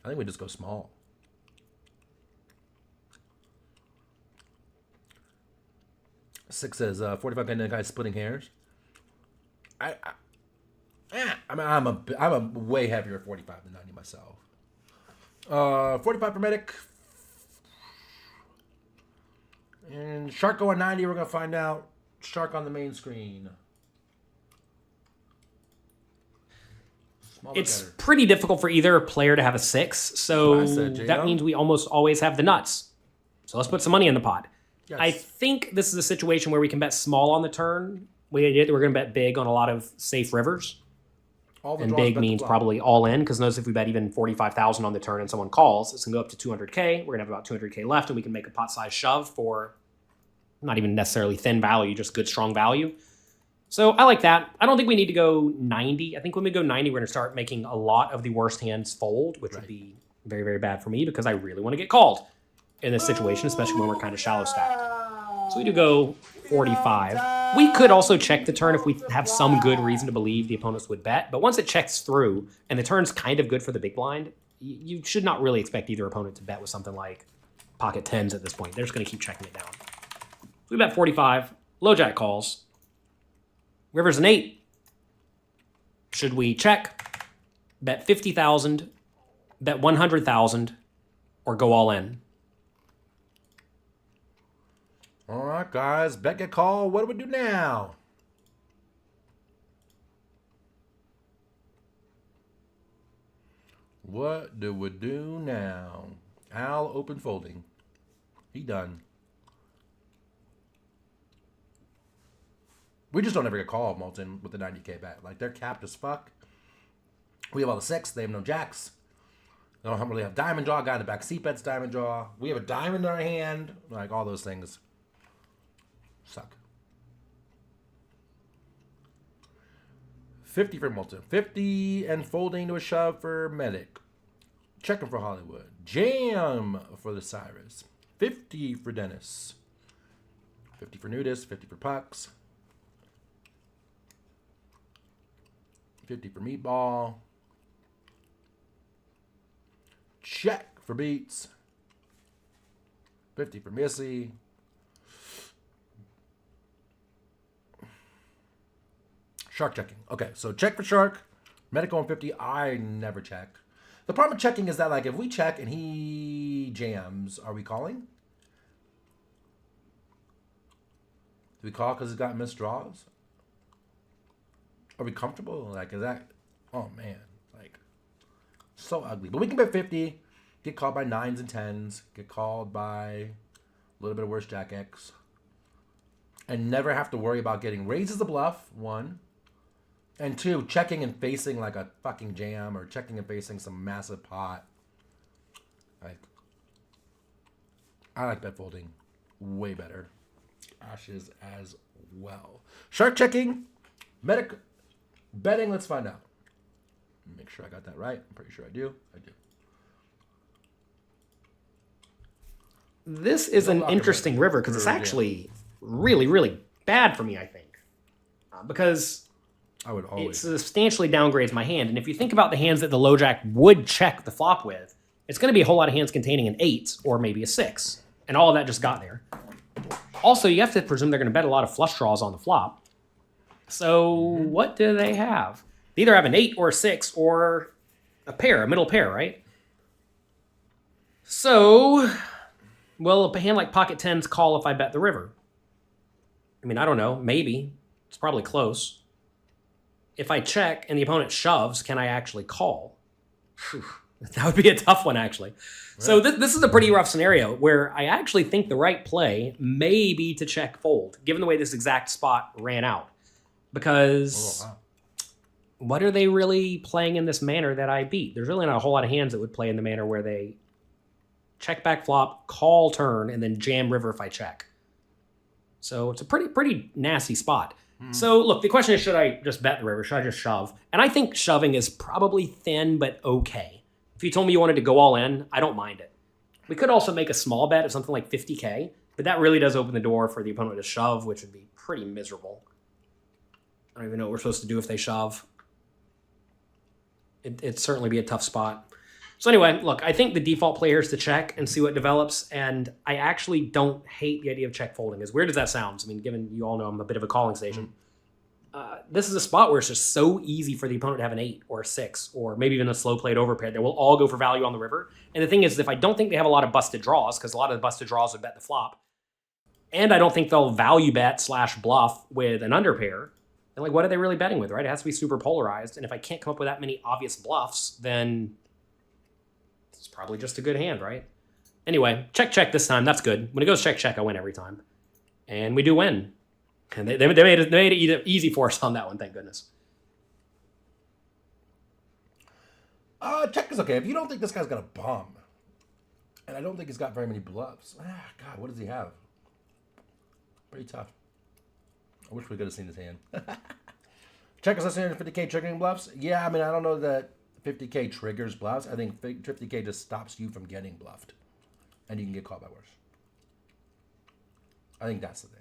I think we just go small. Six says 45 and guy splitting hairs. I'm a way heavier 45 than 90 myself. 45 for Medic. And Shark going 90. We're gonna find out. Shark on the main screen. It's pretty difficult for either player to have a 6, so that means we almost always have the nuts. So let's put some money in the pot. Yes. I think this is a situation where we can bet small on the turn. We're going to bet big on a lot of safe rivers. And big means probably all in, because notice if we bet even 45,000 on the turn and someone calls, it's going to go up to 200K. We're going to have about 200K left, and we can make a pot size shove for not even necessarily thin value, just good, strong value. So I like that. I don't think we need to go 90. I think when we go 90, we're going to start making a lot of the worst hands fold, which would be very, very bad for me because I really want to get called in this situation, especially when we're kind of shallow stacked. So we do go 45. We could also check the turn if we have some good reason to believe the opponents would bet. But once it checks through and the turn's kind of good for the big blind, you should not really expect either opponent to bet with something like pocket 10s at this point. They're just going to keep checking it down. So we bet 45. Low jack calls. River's an 8. Should we check, bet 50,000, bet 100,000, or go all in? All right, guys. Bet get call. What do we do now? What do we do now? Al open folding. He done. We just don't ever get called, Molten, with the 90K bet. Like, they're capped as fuck. We have all the 6. They have no jacks. They don't really have diamond draw. Guy in the back seat bets diamond draw. We have a diamond in our hand. Like, all those things suck. 50 for Molten. 50 and folding to a shove for Medic. Checking for Hollywood. Jam for the Cyrus. 50 for Dennis. 50 for Nudist. 50 for Pucks. 50 for Meatball. Check for Beats. 50 for Missy. Shark checking. Okay, so check for Shark. Medical on 50. I never check. The problem with checking is that, like, if we check and he jams, are we calling? Do we call because he's got missed draws? Are we comfortable? Like, is that... Oh, man. Like, so ugly. But we can bet 50. Get called by 9s and 10s. Get called by a little bit of worse Jack X. And never have to worry about getting raises the bluff, 1. And 2, checking and facing like a fucking jam or checking and facing some massive pot. Like, I like bet folding way better. Ashes as well. Shark checking. Medic betting, let's find out. Make sure I got that right. I'm pretty sure I do. I do. This is an interesting river because it's actually really, really bad for me, I think. Because I would it always. substantially downgrades my hand. And if you think about the hands that the low jack would check the flop with, it's going to be a whole lot of hands containing an 8 or maybe a 6. And all of that just got there. Also, you have to presume they're going to bet a lot of flush draws on the flop. So what do they have? They either have an 8 or a 6 or a pair, a middle pair, right? So, well, a hand like pocket 10s call if I bet the river. I mean, I don't know. Maybe. It's probably close. If I check and the opponent shoves, can I actually call? Whew. That would be a tough one, actually. Right. So this is a pretty rough scenario where I actually think the right play may be to check fold, given the way this exact spot ran out. Because what are they really playing in this manner that I beat? There's really not a whole lot of hands that would play in the manner where they check back flop, call turn, and then jam river if I check. So it's a pretty nasty spot. So look, the question is, should I just bet the river? Should I just shove? And I think shoving is probably thin, but okay. If you told me you wanted to go all in, I don't mind it. We could also make a small bet of something like 50K, but that really does open the door for the opponent to shove, which would be pretty miserable. I don't even know what we're supposed to do if they shove. It'd certainly be a tough spot. So anyway, look, I think the default play here is to check and see what develops, and I actually don't hate the idea of check folding. As weird as that sounds, I mean, given you all know I'm a bit of a calling station, this is a spot where it's just so easy for the opponent to have an 8 or a 6 or maybe even a slow played overpair that will all go for value on the river. And the thing is, if I don't think they have a lot of busted draws, because a lot of the busted draws would bet the flop, and I don't think they'll value bet / bluff with an underpair, then like, what are they really betting with, right? It has to be super polarized. And if I can't come up with that many obvious bluffs, then it's probably just a good hand, right? Anyway, check this time. That's good. When it goes check, I win every time. And we do win. And they made it easy for us on that one, thank goodness. Check is okay. If you don't think this guy's got a bomb, and I don't think he's got very many bluffs. God, what does he have? Pretty tough. I wish we could have seen his hand. Check is less than 50K triggering bluffs. Yeah, I mean, I don't know that 50K triggers bluffs. I think 50K just stops you from getting bluffed. And you can get caught by worse. I think that's the thing.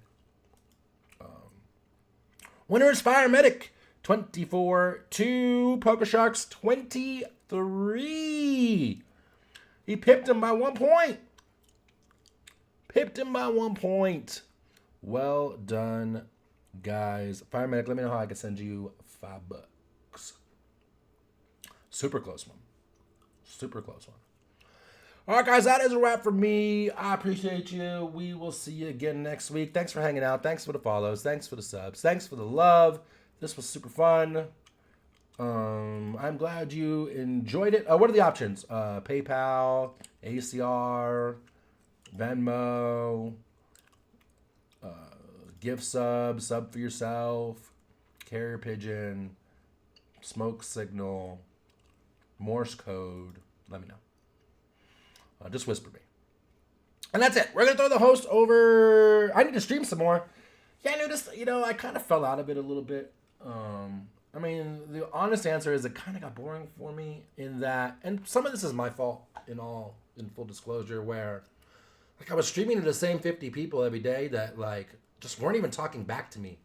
Winner is Fire Medic. 24-2. Poker Sharks 23. He pipped him by 1 point. Pipped him by 1 point. Well done, guys. Fire Medic, let me know how I can send you $5. Super close one. Super close one. All right, guys, that is a wrap for me. I appreciate you. We will see you again next week. Thanks for hanging out. Thanks for the follows. Thanks for the subs. Thanks for the love. This was super fun. I'm glad you enjoyed it. What are the options? PayPal, ACR, Venmo, gift sub for yourself, carrier pigeon, smoke signal, Morse code. Let me know. Just whisper me. And that's it. We're going to throw the host over. I need to stream some more. Yeah, I noticed, I kind of fell out of it a little bit. I mean, the honest answer is it kind of got boring for me in that, and some of this is my fault in full disclosure, where like I was streaming to the same 50 people every day that like just weren't even talking back to me,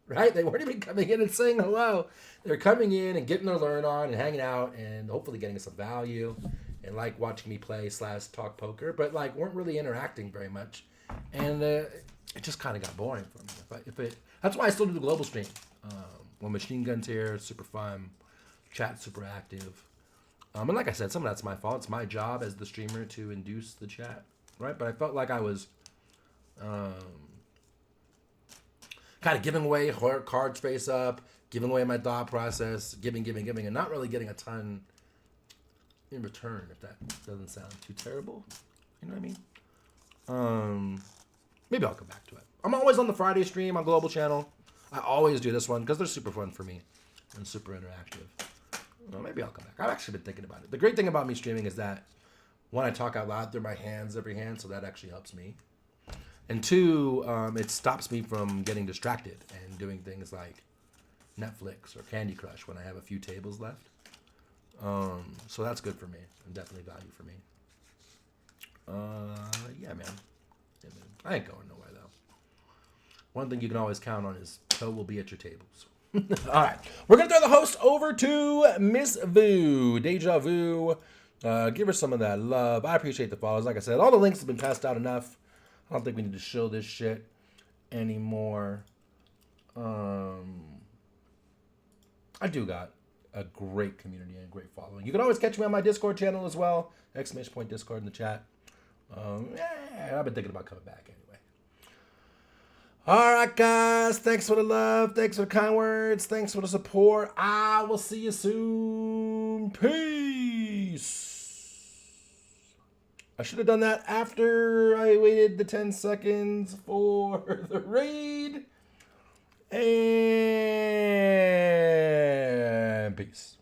right? They weren't even coming in and saying hello. They're coming in and getting their learn on and hanging out and hopefully getting some value and like watching me play / talk poker, but like weren't really interacting very much. And it just kind of got boring for me. That's why I still do the global stream. When Machine Gun's here, super fun, chat super active. And like I said, some of that's my fault. It's my job as the streamer to induce the chat, right? But I felt like I was kind of giving away cards face up, giving away my thought process, giving, and not really getting a ton in return, if that doesn't sound too terrible. You know what I mean? Maybe I'll come back to it. I'm always on the Friday stream on Global Channel. I always do this one because they're super fun for me and super interactive. Well, maybe I'll come back. I've actually been thinking about it. The great thing about me streaming is that one, I talk out loud through my hands, every hand, so that actually helps me. And two, it stops me from getting distracted and doing things like Netflix or Candy Crush when I have a few tables left. So that's good for me and definitely value for me. Yeah, man. I ain't going nowhere, though. One thing you can always count on is Toe will be at your tables. All right. We're going to throw the host over to Miss Vu. Deja Vu. Give her some of that love. I appreciate the follows. Like I said, all the links have been passed out enough. I don't think we need to show this shit anymore. I do got a great community and a great following. You can always catch me on my Discord channel as well. ! Discord in the chat. I've been thinking about coming back anyway. All right, guys. Thanks for the love. Thanks for the kind words. Thanks for the support. I will see you soon. Peace. I should have done that after I waited the 10 seconds for the raid. And peace.